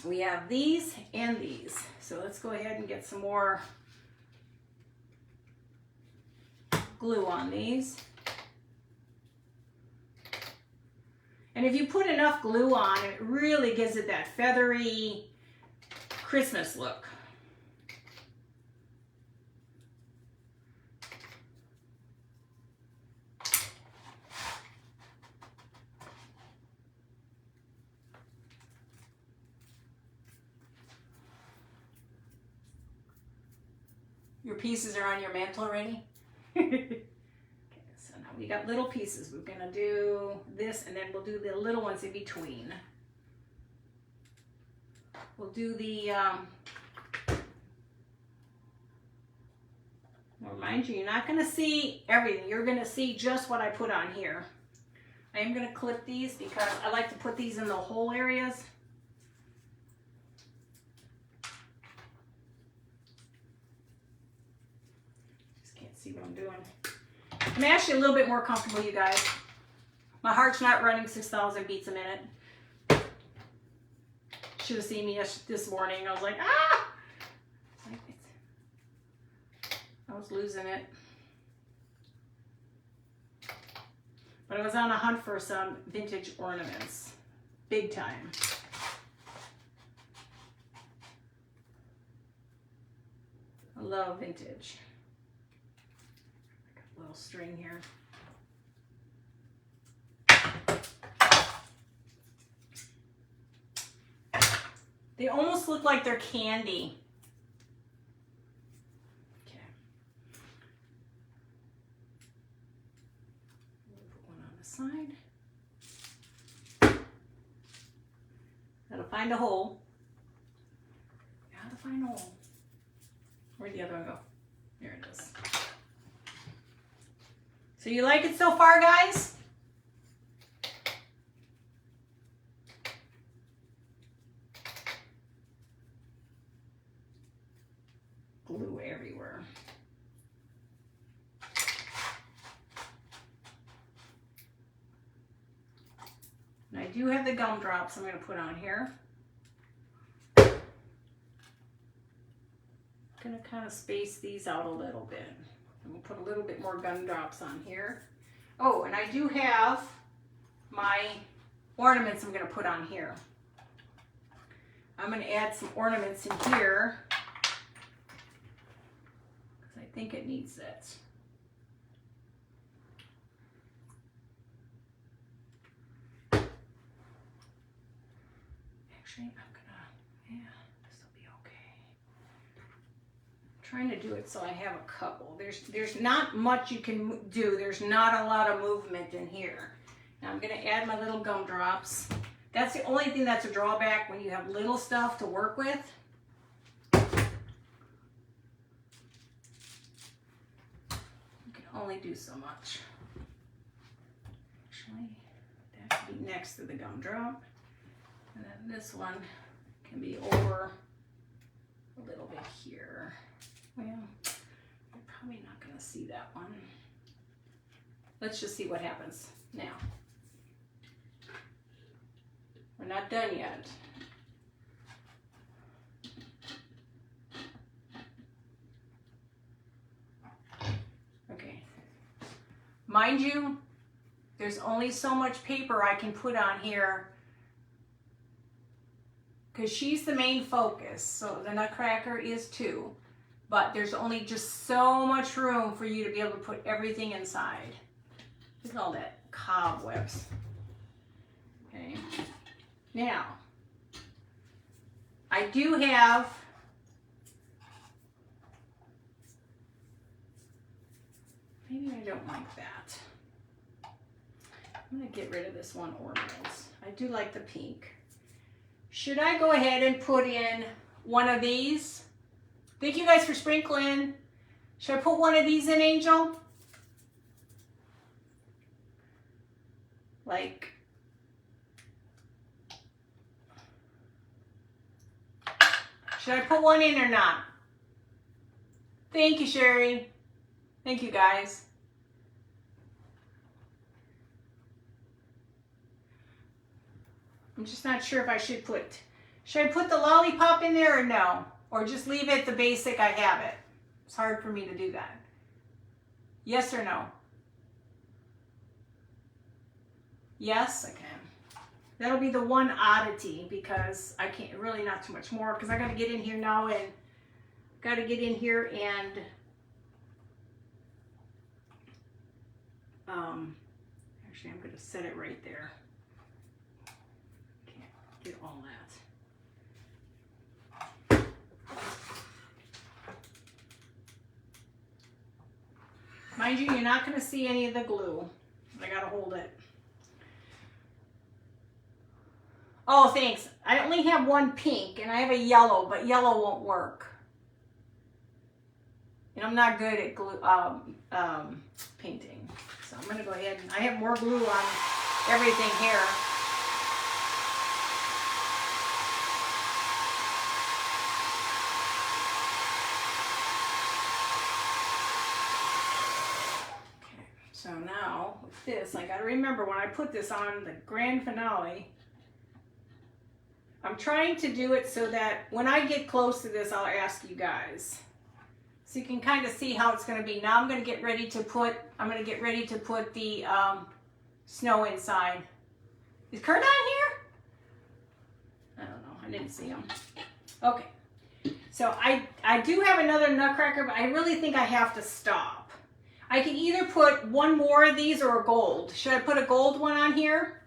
We have these and these. So let's go ahead and get some more glue on these. And if you put enough glue on, it really gives it that feathery Christmas look. Your pieces are on your mantle already? Okay, so now we got little pieces. We're gonna do this and then we'll do the little ones in between. We'll do the, well, mind you, you're not gonna see everything. You're gonna see just what I put on here. I am gonna clip these because I like to put these in the hole areas. See what I'm doing. I'm actually a little bit more comfortable, you guys. My heart's not running 6,000 beats a minute. Should have seen me this morning. I was like, ah! I was losing it. But I was on a hunt for some vintage ornaments. Big time. I love vintage. Little string here. They almost look like they're candy. Okay. We'll put one on the side. Gotta find a hole. Gotta find a hole. Where'd the other one go? There it is. So you like it so far, guys? Glue everywhere. And I do have the gumdrops I'm going to put on here. I'm going to kind of space these out a little bit. And we'll put a little bit more gumdrops on here. Oh, and I do have my ornaments I'm going to put on here. I'm going to add some ornaments in here because I think it needs that. Actually, I'm going to, yeah, this will be okay. Trying to do it so I have a couple. There's not much you can do. There's not a lot of movement in here. Now I'm going to add my little gumdrops. That's the only thing that's a drawback when you have little stuff to work with. You can only do so much. Actually, that could be next to the gumdrop. And then this one can be over a little bit here. Well, you're probably not going to see that one. Let's just see what happens now. We're not done yet. Okay. Mind you, there's only so much paper I can put on here because she's the main focus. So the Nutcracker is too. but there's only just so much room for you to be able to put everything inside. Look at all that cobwebs. Okay. Now, I do have maybe I don't like that. I'm going to get rid of this one ornaments. I do like the pink. Should I go ahead and put in one of these? Thank you guys for sprinkling. Should I put one of these in, Angel? Like, should I put one in or not? Thank you, Sherry. Thank you, guys. I'm just not sure if I should I put the lollipop in there or no? Or just leave it the basic I have it? It's hard for me to do that. Yes or no? Yes, okay. That'll be the one oddity because I can't really not too much more because I got to get in here now and actually I'm going to set it right there. Can't get all that. Mind you, you're not going to see any of the glue. I got to hold it. Oh, thanks. I only have one pink and I have a yellow, but yellow won't work. And I'm not good at glue, painting. So I'm going to go ahead and I have more glue on everything here. Okay, so now with this, I got to remember when I put this on the grand finale, I'm trying to do it so that when I get close to this, I'll ask you guys. So you can kind of see how it's going to be. Now I'm going to get ready to put the snow inside. Is Kurt on here? I don't know. I didn't see him. Okay. So I do have another nutcracker, but I really think I have to stop. I can either put one more of these or a gold. Should I put a gold one on here?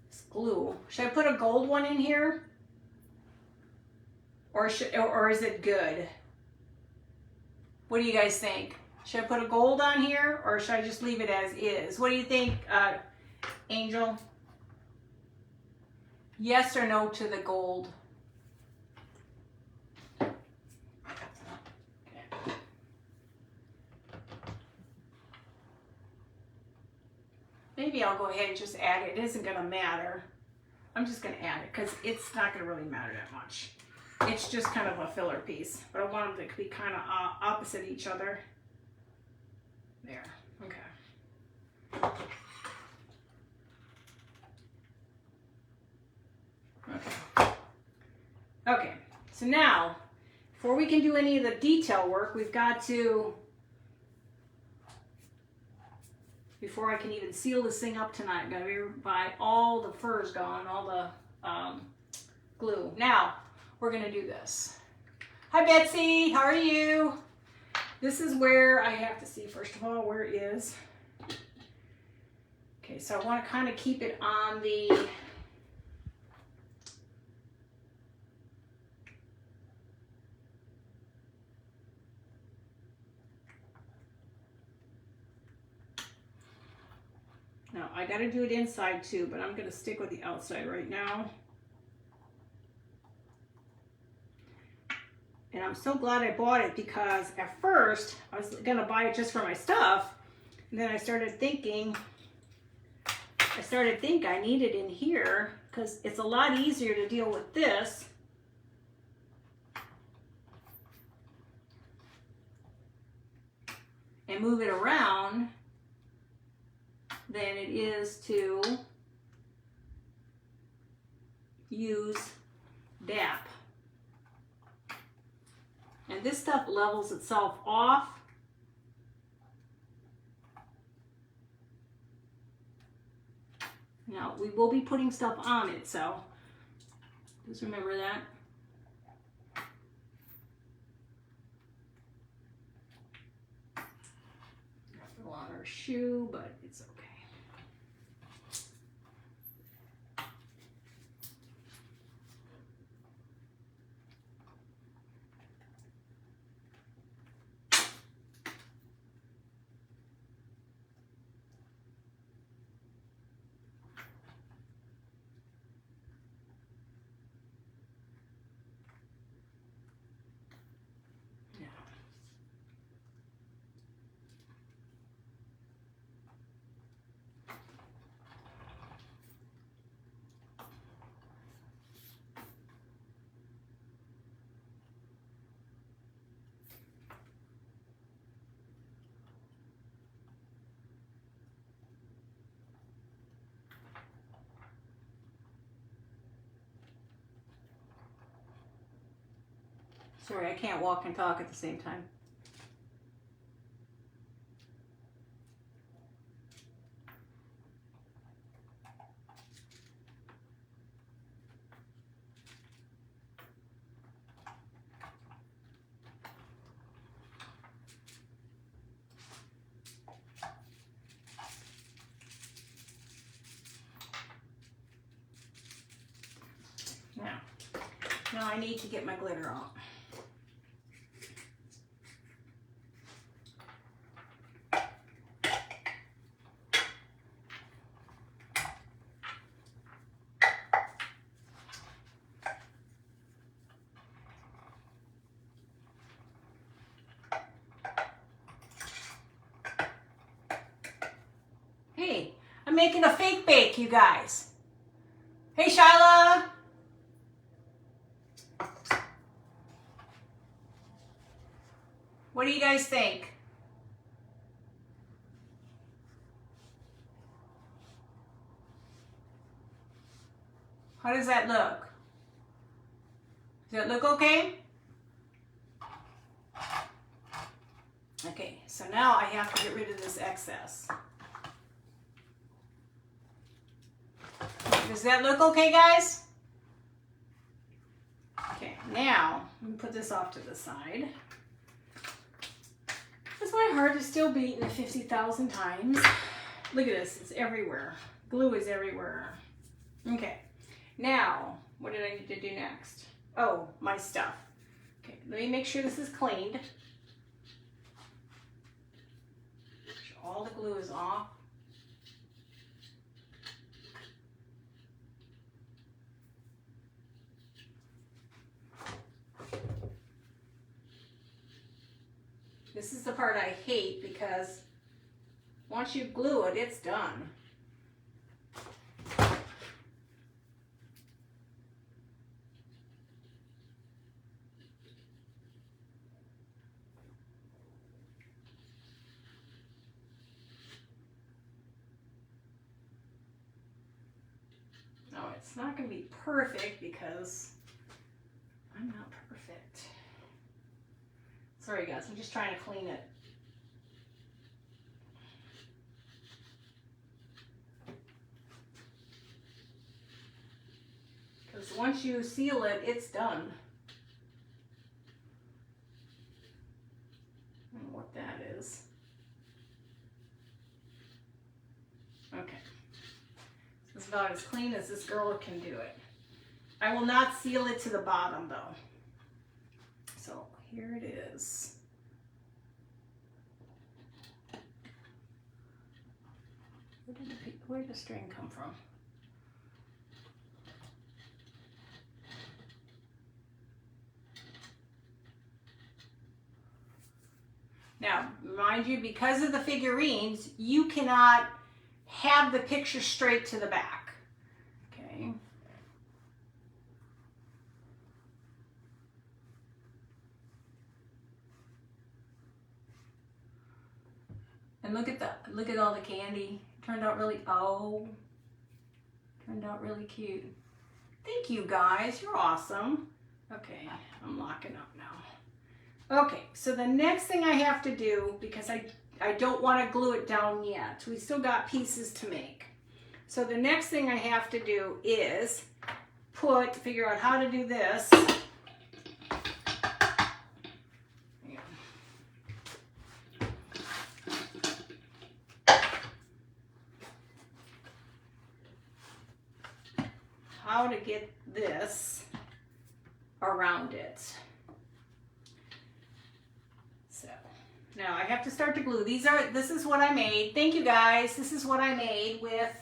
It's glue. Should I put a gold one in here? Or is it good? What do you guys think? Should I put a gold on here or should I just leave it as is? What do you think, Angel? Yes or no to the gold? Okay. Maybe I'll go ahead and just add it. It isn't going to matter. I'm just going to add it because it's not going to really matter that much. It's just kind of a filler piece, but I want them to be kind of opposite each other. There, okay. Okay, so now, before we can do any of the detail work, we've got to, before I can even seal this thing up tonight, I'm going to buy all the furs gone, all the glue. Now, we're going to do this. Hi, Betsy. How are you? This is where I have to see, first of all, where it is. Okay, so I want to kind of keep it on the... Now, I got to do it inside too, but I'm going to stick with the outside right now. And I'm so glad I bought it because at first I was going to buy it just for my stuff. And then I started thinking I need it in here because it's a lot easier to deal with this. And move it around than it is to use DAP. And this stuff levels itself off. Now, we will be putting stuff on it, so just remember that. shoe, but it's okay. Sorry, I can't walk and talk at the same time. Now I need to get my glitter out. Hey, I'm making a fake bake, you guys. Hey, Shyla. What do you guys think? How does that look? Does it look okay? Okay, so now I have to get rid of this excess. Does that look okay, guys? Okay, now let me put this off to the side. Because my heart is still beating 50,000 times. Look at this, it's everywhere. Glue is everywhere. Okay, now, what did I need to do next? Oh, my stuff. Okay, let me make sure this is cleaned. Make sure all the glue is off. This is the part I hate because once you glue it, it's done. No, it's not going to be perfect because I'm not perfect. Sorry guys, I'm just trying to clean it. Because once you seal it, it's done. I don't know what that is. Okay. This is about as clean as this girl can do it. I will not seal it to the bottom though. So here it is. Where did the string come from? Now, mind you, because of the figurines, you cannot have the picture straight to the back. Okay. And look at all the candy. Turned out really turned out really cute. Thank you guys, you're awesome. Okay, I'm locking up now. Okay, so the next thing I have to do, because I don't want to glue it down yet. We still got pieces to make. So the next thing I have to do is figure out how to do this. how to get this around it. So now I have to start to glue. This is what I made. Thank you guys. This is what I made with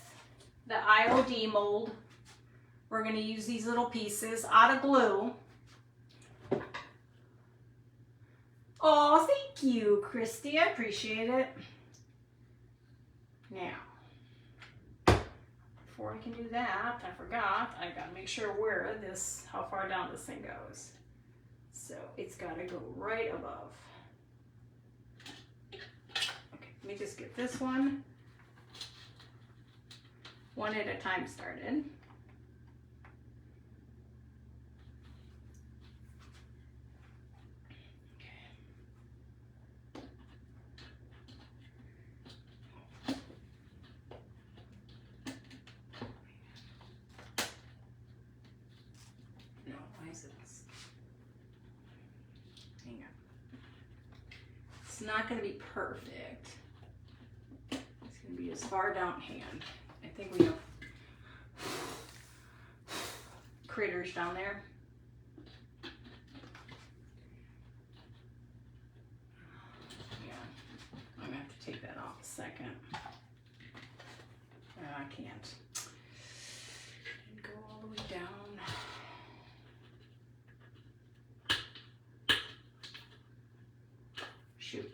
the IOD mold. We're going to use these little pieces out of glue. Oh, thank you, Christy. I appreciate it. Now, before I can do that, I forgot, I gotta make sure how far down this thing goes. So it's gotta go right above. Okay, let me just get this one at a time started. Hang on. It's not going to be perfect. It's going to be as far down hand. I think we have critters down there. Yeah, I'm going to have to take that off a second. I can't. And go all the way down. Shoot.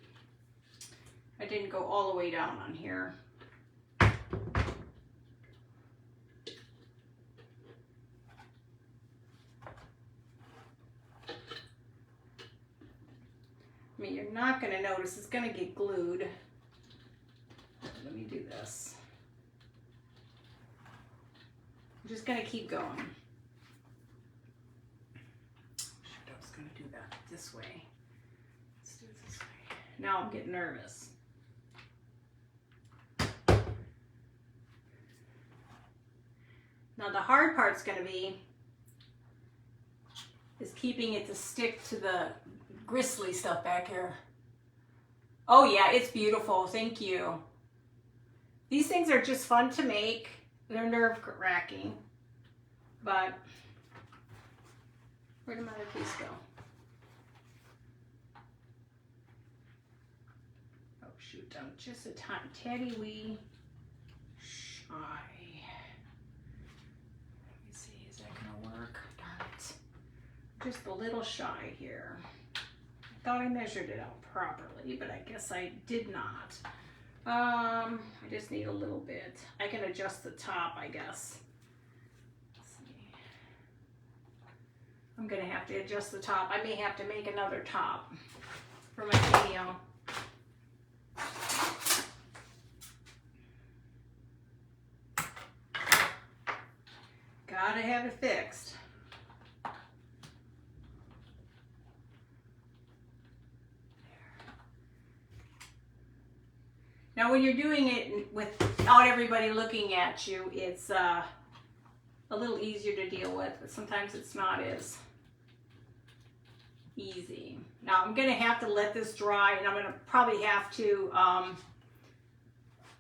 I didn't go all the way down on here. I mean, you're not going to notice. It's going to get glued. Let me do this. I'm just going to keep going. I was going to do that this way. Let's do it this way. Now I'm getting nervous. Now the hard part's going to be is keeping it to stick to the gristly stuff back here. Oh yeah, it's beautiful. Thank you. These things are just fun to make. They're nerve wracking. But where did my other piece go? Oh shoot, I'm just a teddy wee shy. Let me see, is that gonna work? Darn it. Just a little shy here. I thought I measured it out properly, but I guess I did not. I just need a little bit. I can adjust the top, I guess. Let's see. I'm gonna have to adjust the top. I may have to make another top for my video. Gotta have it fixed. Now when you're doing it without everybody looking at you, it's a little easier to deal with, but sometimes it's not as easy. Now I'm gonna have to let this dry, and I'm gonna probably have to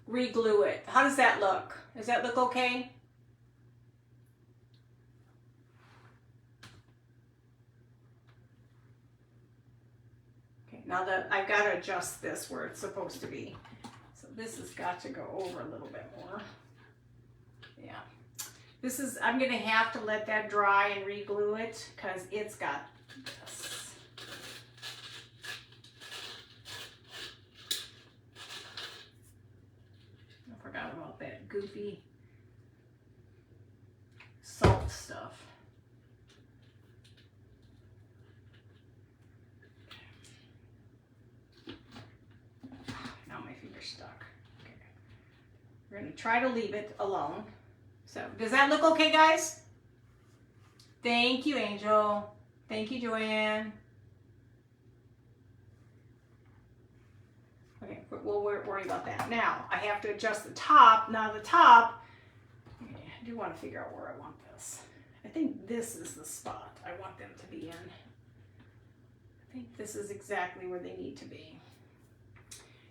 re-glue it. How does that look? Does that look okay? Okay, now that I've got to adjust this where it's supposed to be. This has got to go over a little bit more. Yeah. I'm going to have to let that dry and re-glue it because it's got this. I forgot about that goofy salt stuff. Stuck. Okay. We're going to try to leave it alone. So, does that look okay, guys? Thank you, Angel. Thank you, Joanne. Okay, we'll worry about that. Now, I have to adjust the top. Now, the top, I do want to figure out where I want this. I think this is the spot I want them to be in. I think this is exactly where they need to be.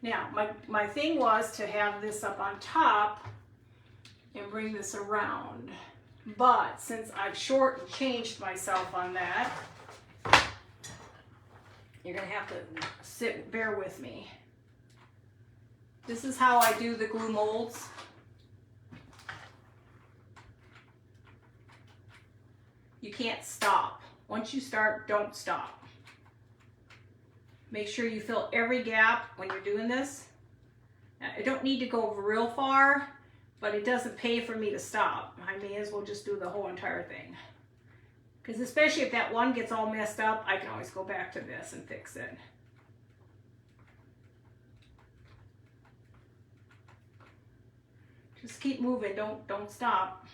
Now, my thing was to have this up on top and bring this around. But since I've shortchanged myself on that, you're gonna have to bear with me. This is how I do the glue molds. You can't stop. Once you start, don't stop. Make sure you fill every gap when you're doing this. I don't need to go real far, but it doesn't pay for me to stop. I may as well just do the whole entire thing. Because especially if that one gets all messed up, I can always go back to this and fix it. Just keep moving, don't stop.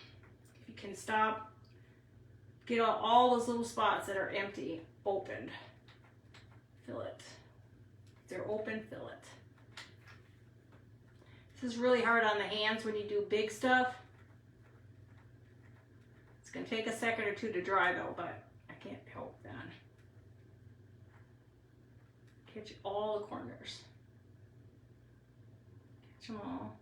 If you can stop, get all those little spots that are empty opened. Fill it. If they're open, fill it. This is really hard on the hands when you do big stuff. It's going to take a second or two to dry though, but I can't help that. Catch all the corners. Catch them all.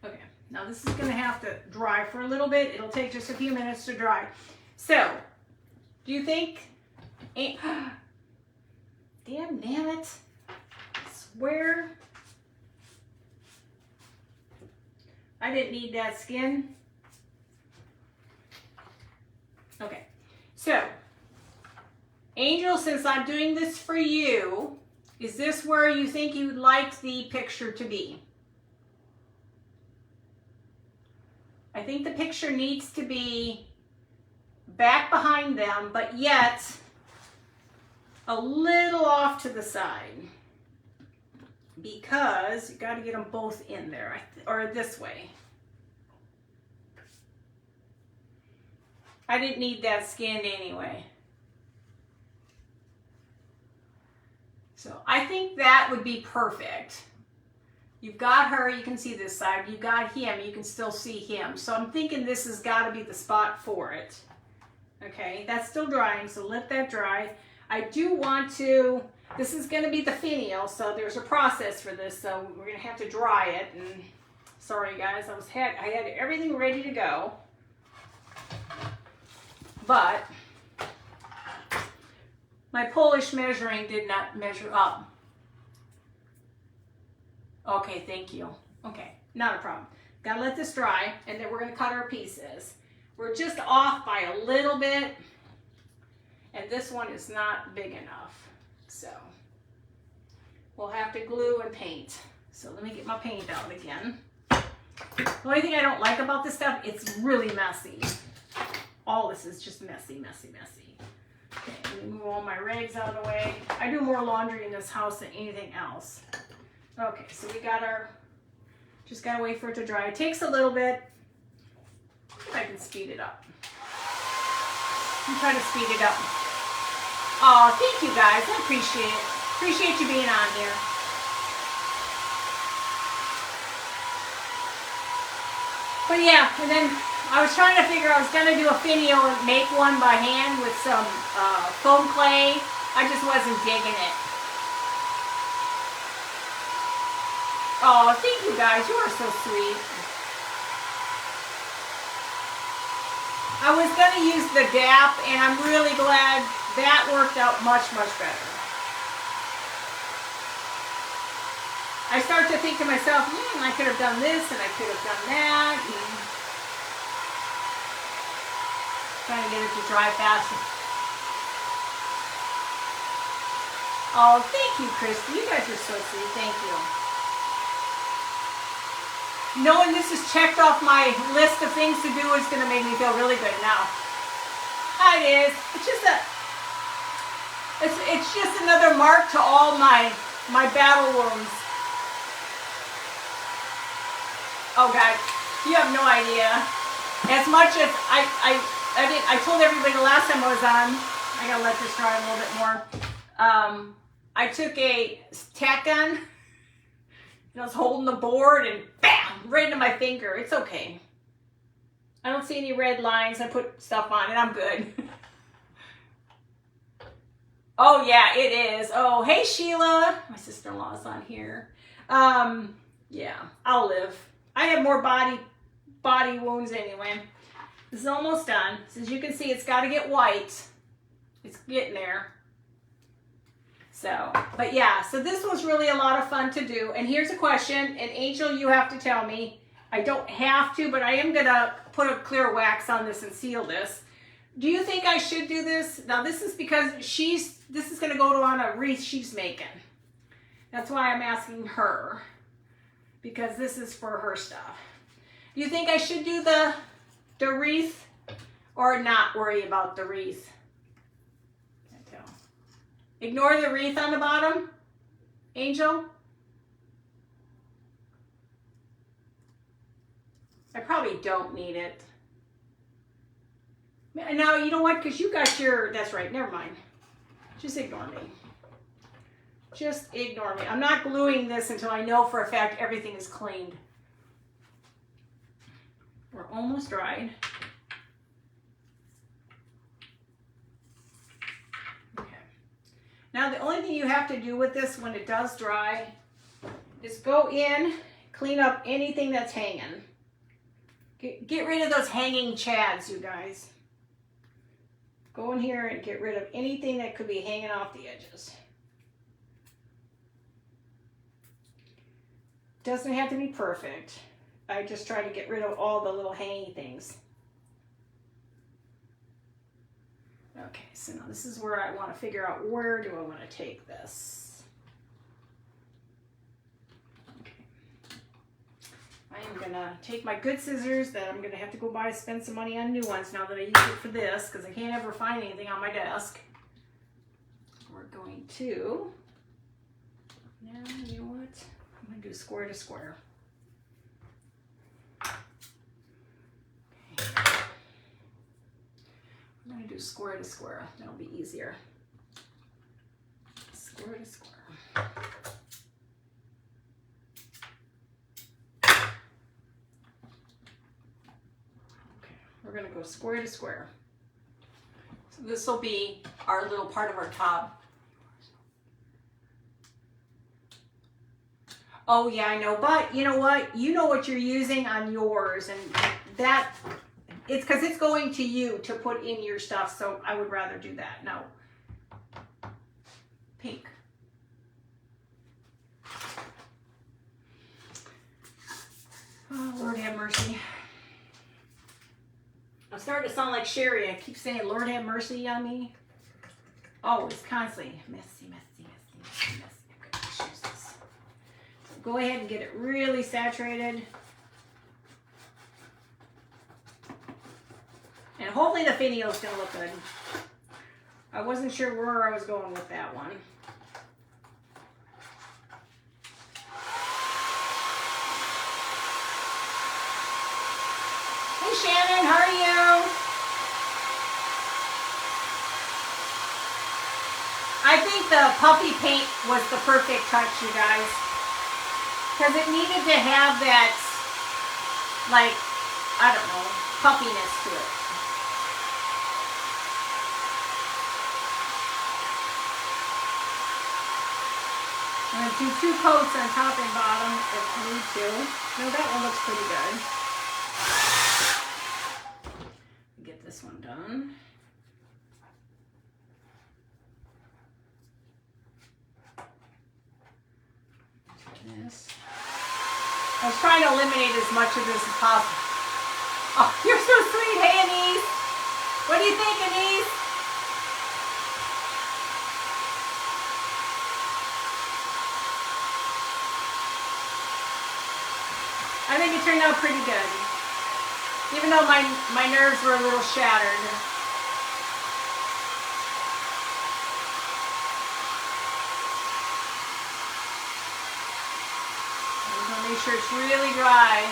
Okay, now this is going to have to dry for a little bit. It'll take just a few minutes to dry. So, do you think... Damn it. I swear. I didn't need that skin. Okay, so Angel, since I'm doing this for you, is this where you think you'd like the picture to be? I think the picture needs to be back behind them, but yet a little off to the side. Because you got to get them both in there, or this way. I didn't need that skin anyway. So I think that would be perfect. You've got her, you can see this side. You've got him, you can still see him. So I'm thinking this has got to be the spot for it. Okay, that's still drying, so let that dry. I do want to... This is going to be the finial, so there's a process for this, so we're going to have to dry it. And sorry guys, I had everything ready to go, but my Polish measuring did not measure up. Okay, thank you. Okay, not a problem. Gotta let this dry, and then we're going to cut our pieces. We're just off by a little bit, and this one is not big enough. So we'll have to glue and paint. So let me get my paint out again. The only thing I don't like about this stuff, it's really messy. All this is just messy, messy, messy. Okay, let me move all my rags out of the way. I do more laundry in this house than anything else. Okay, so we got our, just gotta wait for it to dry. It takes a little bit. I can speed it up. I'm trying to speed it up. Oh, thank you guys. I appreciate it. Appreciate you being on here. But yeah, and then I was trying to figure I was going to do a finial and make one by hand with some foam clay. I just wasn't digging it. Oh, thank you guys. You are so sweet. I was going to use the DAP, and I'm really glad that worked out much, much better. I start to think to myself, I could have done this, and I could have done that. And trying to get it to dry faster. Oh, thank you, Christy. You guys are so sweet. Thank you. Knowing this is checked off my list of things to do is going to make me feel really good now. It is. It's just another mark to all my battle wounds. Oh God, you have no idea. As much as I told everybody the last time I was on, I gotta let this dry a little bit more. I took a tack gun, and I was holding the board, and bam, right into my finger. It's okay. I don't see any red lines. I put stuff on it. I'm good. Oh yeah, it is. Oh, hey Sheila. My sister-in-law's on here. Yeah, I'll live. I have more body wounds anyway. This is almost done. So as you can see, it's got to get white. It's getting there. So, but yeah, so this was really a lot of fun to do. And here's a question, and Angel, you have to tell me. I don't have to, but I am gonna put a clear wax on this and seal this. Do you think I should do this? Now this is because this is gonna go on a wreath she's making. That's why I'm asking her, because this is for her stuff. Do you think I should do the wreath or not worry about the wreath? Ignore the wreath on the bottom, Angel? I probably don't need it. Now, you know what? Because you got your, that's right, never mind. Just ignore me. Just ignore me. I'm not gluing this until I know for a fact everything is cleaned. We're almost dried. Now the only thing you have to do with this when it does dry is go in, clean up anything that's hanging. Get rid of those hanging chads, you guys. Go in here and get rid of anything that could be hanging off the edges. Doesn't have to be perfect. I just try to get rid of all the little hanging things. Okay, so now this is where I want to figure out where do I want to take this. Okay. I am going to take my good scissors that I'm going to have to go buy, spend some money on new ones now that I use it for this, because I can't ever find anything on my desk. We're going to, now you know what, I'm going to do square to square. I'm going to do square to square. That'll be easier. Square to square. Okay, we're going to go square to square. So this will be our little part of our top. Oh yeah, I know, but you know what? You know what you're using on yours, and that, it's because it's going to you to put in your stuff, so I would rather do that. No. Pink. Oh, Lord have mercy. I'm starting to sound like Sherry. I keep saying, Lord have mercy on me. Oh, it's constantly messy, messy, messy, messy, messy. Okay, let's use this. So go ahead and get it really saturated. And hopefully the finial is going to look good. I wasn't sure where I was going with that one. Hey Shannon, how are you? I think the puffy paint was the perfect touch, you guys. Because it needed to have that, like, I don't know, puffiness to it. I'm going to do 2 coats on top and bottom if I need to. No, that one looks pretty good. Get this one done. This. I was trying to eliminate as much of this as possible. Oh, you're so sweet. Hey, Anise. What do you think, Anise? I think it turned out pretty good, even though my nerves were a little shattered. I'm going to make sure it's really dry.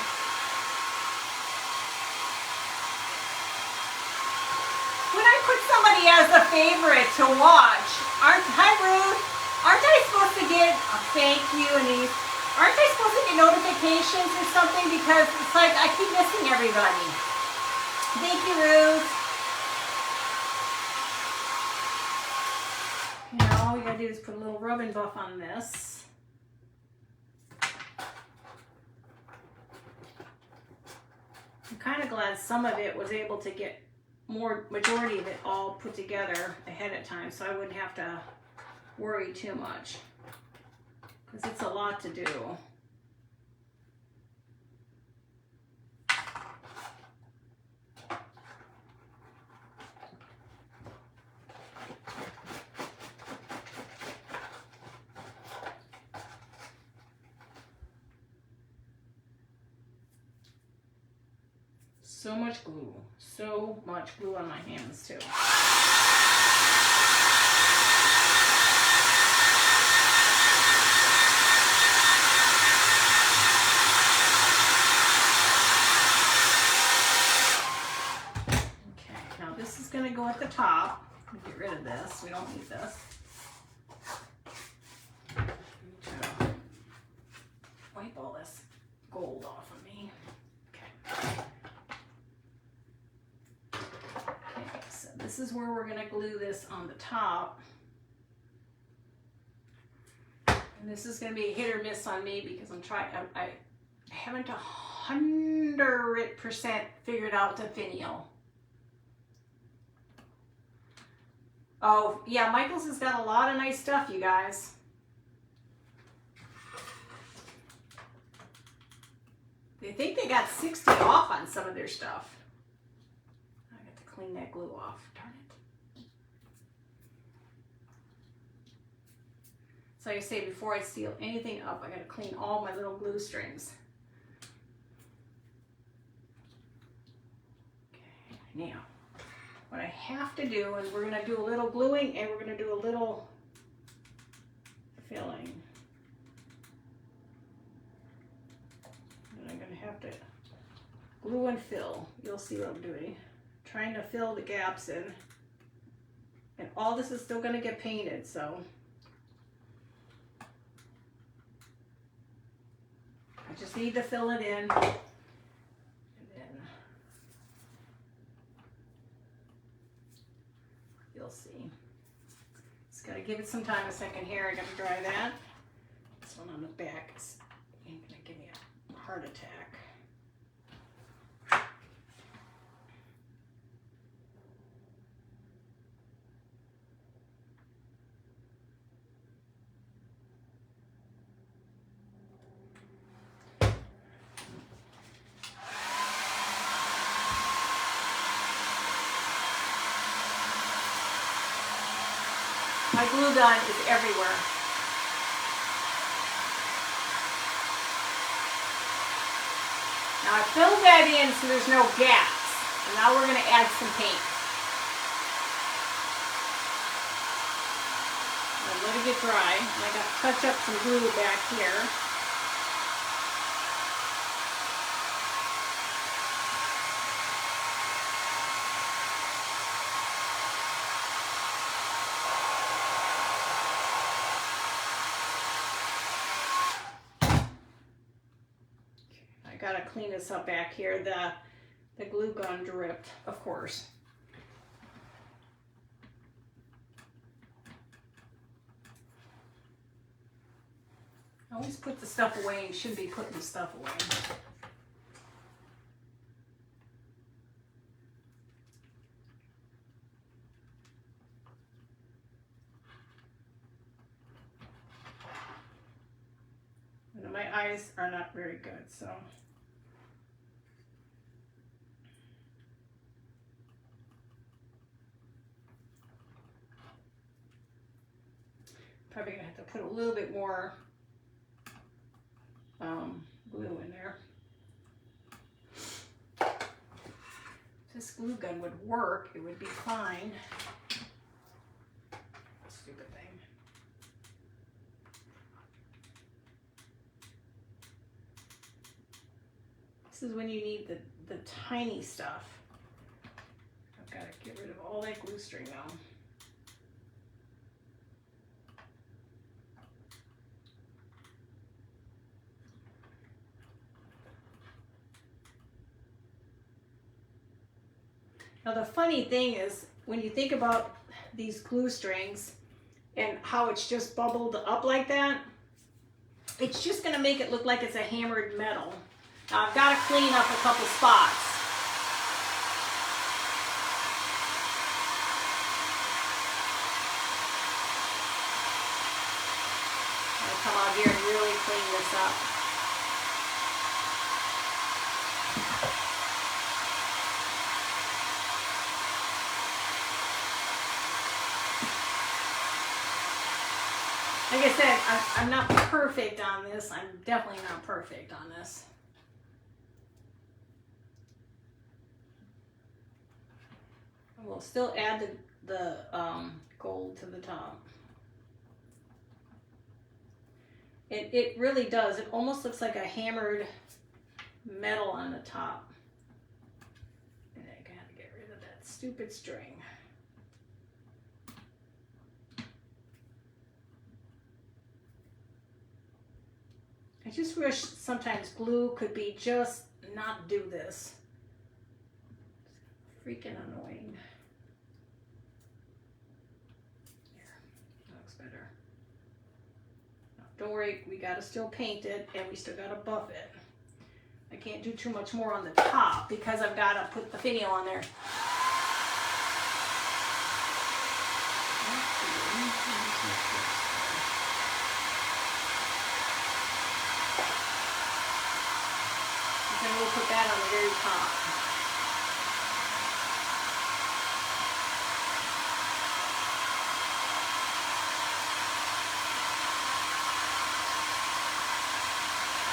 When I put somebody as a favorite to watch, hi Ruth, aren't I supposed to get a thank you, Anise? Aren't I supposed to get notifications or something? Because it's like I keep missing everybody. Thank you, Ruth. Now all we gotta do is put a little rub and buff on this. I'm kind of glad some of it was able to get majority of it all put together ahead of time, so I wouldn't have to worry too much, because it's a lot to do. So much glue. So much glue on my hands too. Okay, now this is going to go at the top. Get rid of this. We don't need this. Wipe all this gold off of me. Okay. This is where we're going to glue this on the top. And this is going to be a hit or miss on me because I haven't 100% figured out the finial. Oh, yeah, Michael's has got a lot of nice stuff, you guys. They think they got 60 off on some of their stuff. I got to clean that glue off. Darn it. So I say before I seal anything up, I got to clean all my little glue strings. Okay, now what I have to do is we're going to do a little gluing and we're going to do a little filling. And I'm going to have to glue and fill. You'll see what I'm doing. Trying to fill the gaps in. And all this is still going to get painted, so I just need to fill it in. And then you'll see. Just got to give it some time. A second here. I got to dry that. This one on the back is going to give me a heart attack. My glue gun is everywhere. Now I filled that in so there's no gaps. And now we're going to add some paint. I'll let it get dry. And I got to touch up some glue back here. Gotta clean this up back here. The glue gun dripped, of course. Always put the stuff away. You should be putting the stuff away. And my eyes are not very good, so. Probably gonna have to put a little bit more glue in there. If this glue gun would work, it would be fine. Stupid thing. This is when you need the tiny stuff. I've got to get rid of all that glue string now. Now the funny thing is, when you think about these glue strings and how it's just bubbled up like that, it's just going to make it look like it's a hammered metal. Now I've got to clean up a couple spots. here and really clean this up. Like I said, I'm not perfect on this. I'm definitely not perfect on this. We'll still add the gold to the top. It really does. It almost looks like a hammered metal on the top. And I gotta get rid of that stupid string. I just wish sometimes glue could be just not do this. It's freaking annoying. Here, that looks better. No, don't worry, we gotta still paint it and we still gotta buff it. I can't do too much more on the top because I've gotta put the finial on there. And we'll put that on the very top.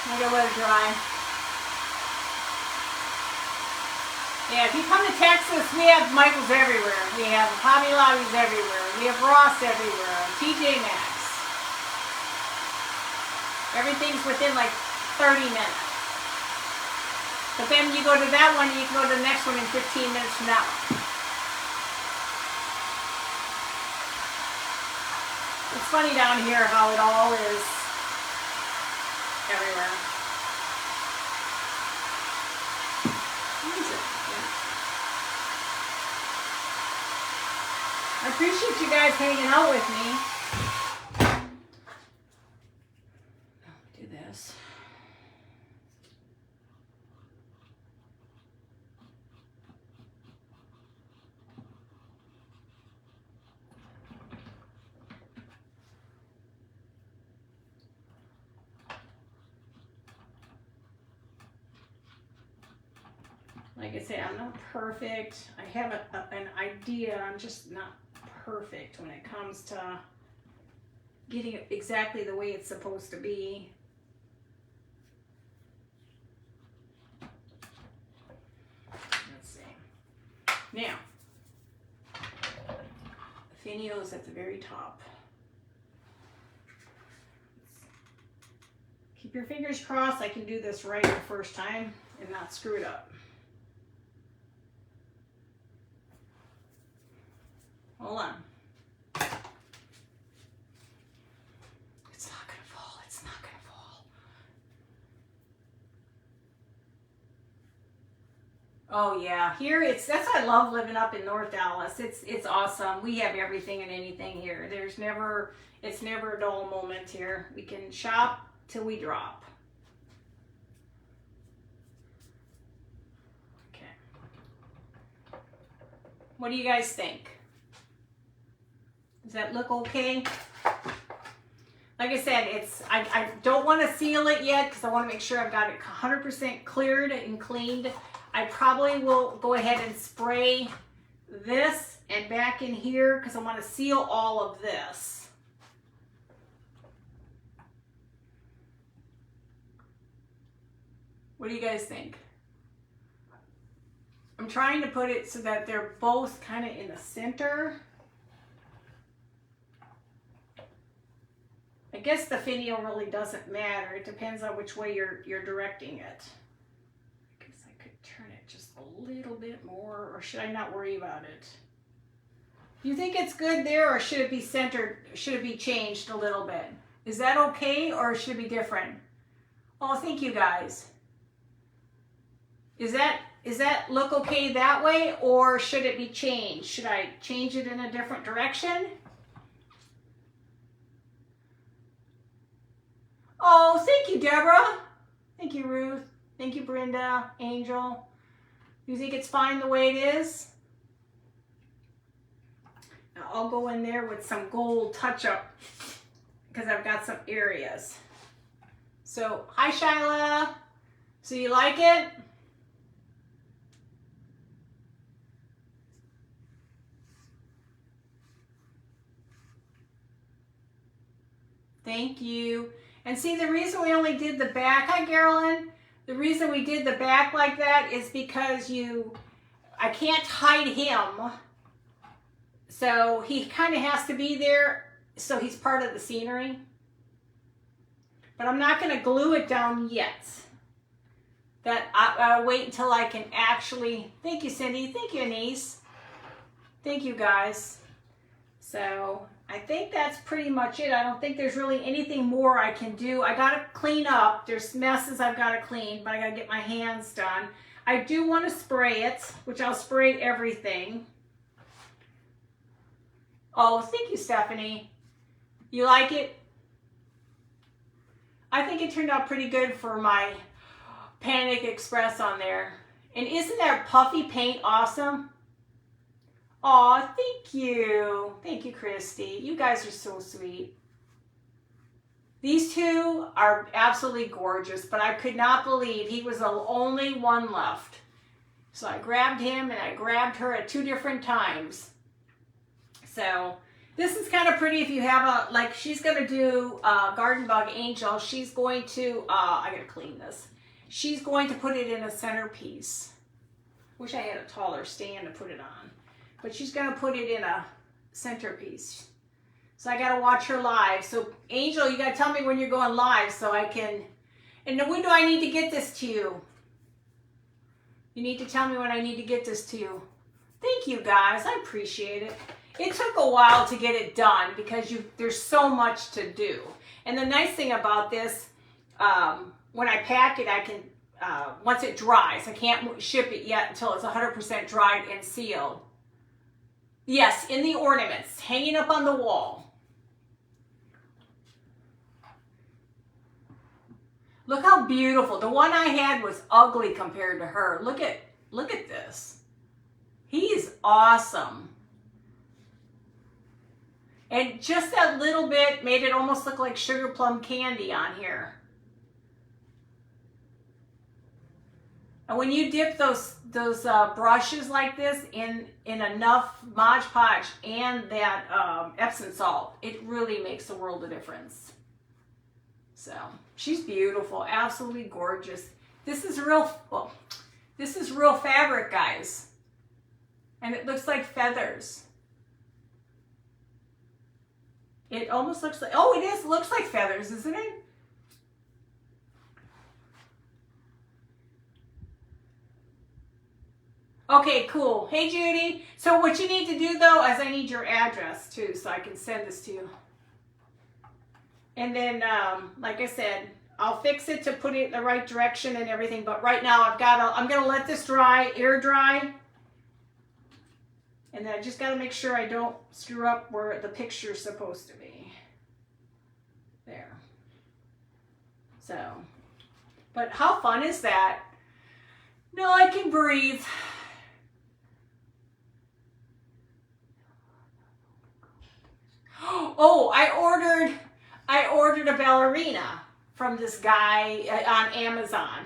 I'm gonna let it dry. Yeah, if you come to Texas, we have Michael's everywhere. We have Hobby Lobbies everywhere. We have Ross everywhere. TJ Maxx. Everything's within like 30 minutes. But then you go to that one, you can go to the next one in 15 minutes from that one. It's funny down here how it all is everywhere. I appreciate you guys hanging out with me. Do this. Like I say, I'm not perfect. I have an idea. I'm just not perfect when it comes to getting it exactly the way it's supposed to be. Let's see. Now, the finial is at the very top. Keep your fingers crossed I can do this right the first time and not screw it up. Hold on. It's not gonna fall. It's not gonna fall. Oh yeah, here that's why I love living up in North Dallas. It's awesome. We have everything and anything here. It's never a dull moment here. We can shop till we drop. Okay. What do you guys think? Does that look okay? Like I said, I don't want to seal it yet because I want to make sure I've got it 100% cleared and cleaned. I probably will go ahead and spray this and back in here because I want to seal all of this. What do you guys think? I'm trying to put it so that they're both kind of in the center. I guess the finial really doesn't matter. It depends on which way you're directing it. I guess I could turn it just a little bit more, or should I not worry about it? Do you think it's good there, or should it be centered? Should it be changed a little bit? Is that okay, or should it be different? Oh, thank you guys. Is that look okay that way, or should it be changed? Should I change it in a different direction? Oh, thank you, Deborah. Thank you, Ruth. Thank you, Brenda, Angel. You think it's fine the way it is? Now I'll go in there with some gold touch-up because I've got some areas. So, hi Shyla. So you like it? Thank you. And see, the reason we only did the back, hi Carolyn, the reason we did the back like that is because I can't hide him. So he kind of has to be there, so he's part of the scenery. But I'm not going to glue it down yet. I'll wait until I can actually, thank you Cindy, thank you Anise, thank you guys. So I think that's pretty much it. I don't think there's really anything more I can do. I got to clean up. There's messes I've got to clean, but I got to get my hands done. I do want to spray it, which I'll spray everything. Oh, thank you, Stephanie. You like it? I think it turned out pretty good for my Panic Express on there. And isn't that puffy paint awesome? Aw, thank you. Thank you, Christy. You guys are so sweet. These two are absolutely gorgeous, but I could not believe he was the only one left. So I grabbed him and I grabbed her at 2 different times. So this is kind of pretty if you have a, like she's going to do Garden Bug Angel. She's going to, I got to clean this. She's going to put it in a centerpiece. Wish I had a taller stand to put it on. But she's going to put it in a centerpiece. So I got to watch her live. So Angel, you got to tell me when you're going live so I can, and when do I need to get this to you? You need to tell me when I need to get this to you. Thank you guys, I appreciate it. It took a while to get it done because there's so much to do. And the nice thing about this, when I pack it, I can, once it dries, I can't ship it yet until it's 100% dried and sealed. Yes, in the ornaments, hanging up on the wall. Look how beautiful. The one I had was ugly compared to her. Look at this. He's awesome. And just that little bit made it almost look like sugar plum candy on here. And when you dip those brushes like this in enough Mod Podge and that Epsom salt, it really makes a world of difference. So she's beautiful, absolutely gorgeous. This is real, well, this is real fabric, guys, and it looks like feathers. It almost looks like, oh, it is, looks like feathers, isn't it? Okay, cool. Hey, Judy. So what you need to do, though, is I need your address, too, so I can send this to you. And then, like I said, I'll fix it to put it in the right direction and everything. But right now, I'm going to let this dry, air dry. And then I just got to make sure I don't screw up where the picture's supposed to be. There. So, but how fun is that? No, I can breathe. Oh, I ordered a ballerina from this guy on Amazon.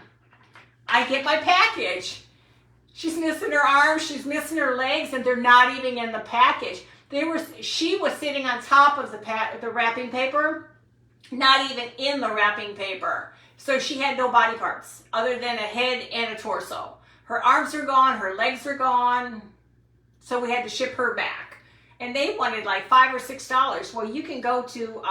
I get my package. She's missing her arms, she's missing her legs, and they're not even in the package. She was sitting on top of the wrapping paper, not even in the wrapping paper. So she had no body parts other than a head and a torso. Her arms are gone, her legs are gone. So we had to ship her back. And they wanted like $5 or $6. Well, you can go to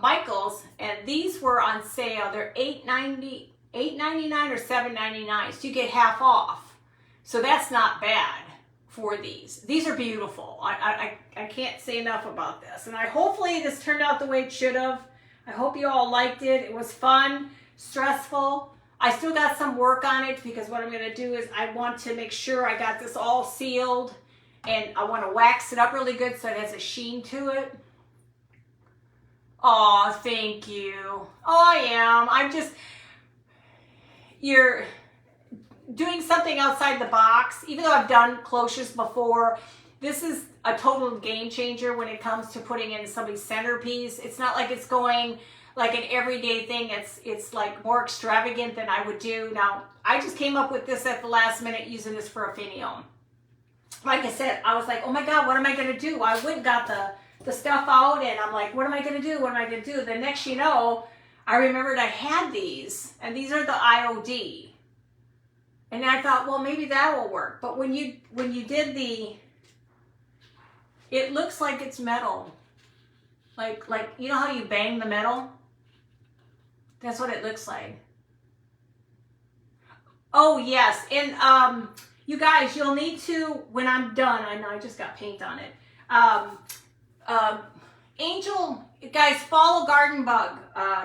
Michael's, and these were on sale. They're $8.99 or $7.99. So you get half off. So that's not bad for these. These are beautiful. I can't say enough about this. And hopefully this turned out the way it should have. I hope you all liked it. It was fun, stressful. I still got some work on it because what I'm going to do is I want to make sure I got this all sealed. And I want to wax it up really good so it has a sheen to it. Oh, thank you. Oh, I am. You're doing something outside the box. Even though I've done cloches before, this is a total game changer when it comes to putting in somebody's centerpiece. It's not like it's going like an everyday thing. It's like more extravagant than I would do. Now, I just came up with this at the last minute using this for a finial. Like I said, I was like, oh my God, what am I going to do? I went and got the stuff out and I'm like, what am I going to do? What am I going to do? The next you know, I remembered I had these, and these are the IOD. And I thought, well, maybe that will work. But when you did it looks like it's metal. Like you know how you bang the metal? That's what it looks like. Oh yes, and you guys, you'll need to, when I'm done, I know I just got paint on it. Angel, guys, follow Garden Bug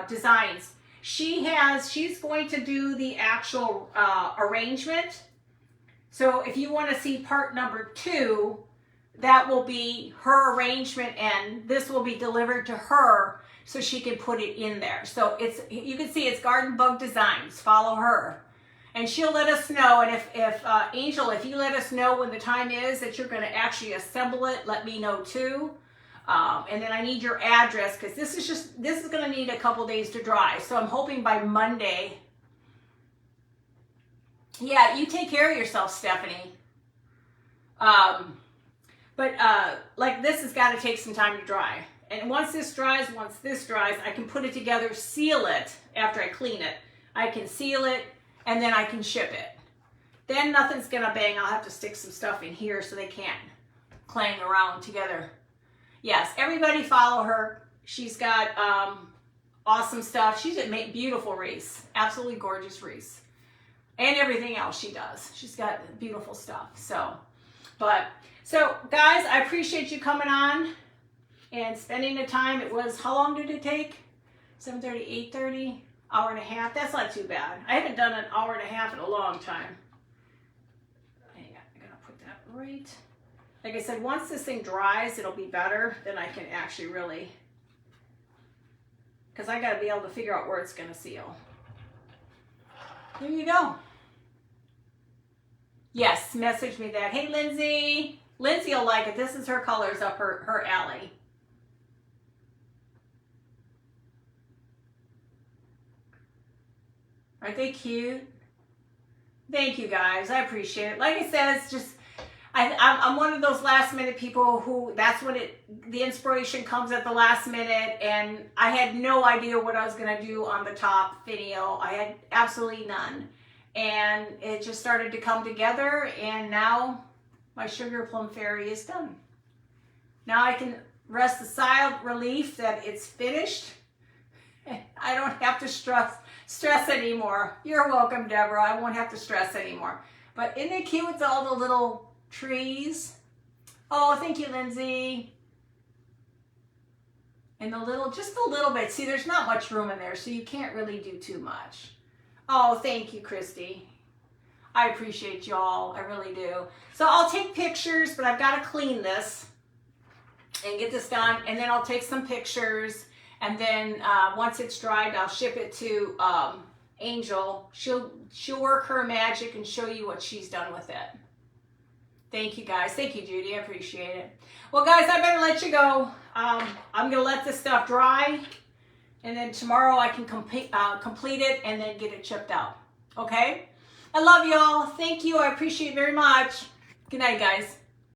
Designs. She's going to do the actual arrangement. So if you want to see part number 2, that will be her arrangement, and this will be delivered to her so she can put it in there. So you can see it's Garden Bug Designs. Follow her. And she'll let us know. And if Angel, if you let us know when the time is that you're going to actually assemble it, let me know too. And then I need your address, because this is going to need a couple days to dry. So I'm hoping by Monday. Yeah, you take care of yourself, Stephanie. But like this has got to take some time to dry. And once this dries, I can put it together, seal it after I clean it. I can seal it, and then I can ship it. Then nothing's gonna bang. I'll have to stick some stuff in here so they can't clang around together. Yes, everybody follow her. She's got awesome stuff. She's a beautiful wreaths, absolutely gorgeous wreaths, and everything else she does. She's got beautiful stuff. So guys, I appreciate you coming on and spending the time. It was, how long did it take? 7:30, 8:30, hour and a half. That's not too bad. I haven't done an hour and a half in a long time. Hang on, I'm gonna put that right. Like I said, once this thing dries, it'll be better. Then I can actually really, because I gotta be able to figure out where it's gonna seal. There you go. Yes, message me that. Hey, Lindsay. Lindsay will like it. This is her colors up her alley. Aren't they cute? Thank you guys. I appreciate it. Like I said, it's just, I'm one of those last minute people who, that's when the inspiration comes at the last minute, and I had no idea what I was going to do on the top video. I had absolutely none. And it just started to come together, and now my sugar plum fairy is done. Now I can rest a sigh of relief that it's finished. I don't have to stress anymore. You're welcome, Deborah. I won't have to stress anymore. But isn't it cute with all the little trees? Oh, thank you, Lindsay. And just a little bit. See, there's not much room in there, so you can't really do too much. Oh, thank you, Christy. I appreciate y'all. I really do. So I'll take pictures, but I've got to clean this and get this done. And then I'll take some pictures. And then once it's dried, I'll ship it to Angel. She'll work her magic and show you what she's done with it. Thank you, guys. Thank you, Judy. I appreciate it. Well, guys, I better let you go. I'm going to let this stuff dry. And then tomorrow I can complete it and then get it chipped out. Okay? I love y'all. Thank you. I appreciate it very much. Good night, guys.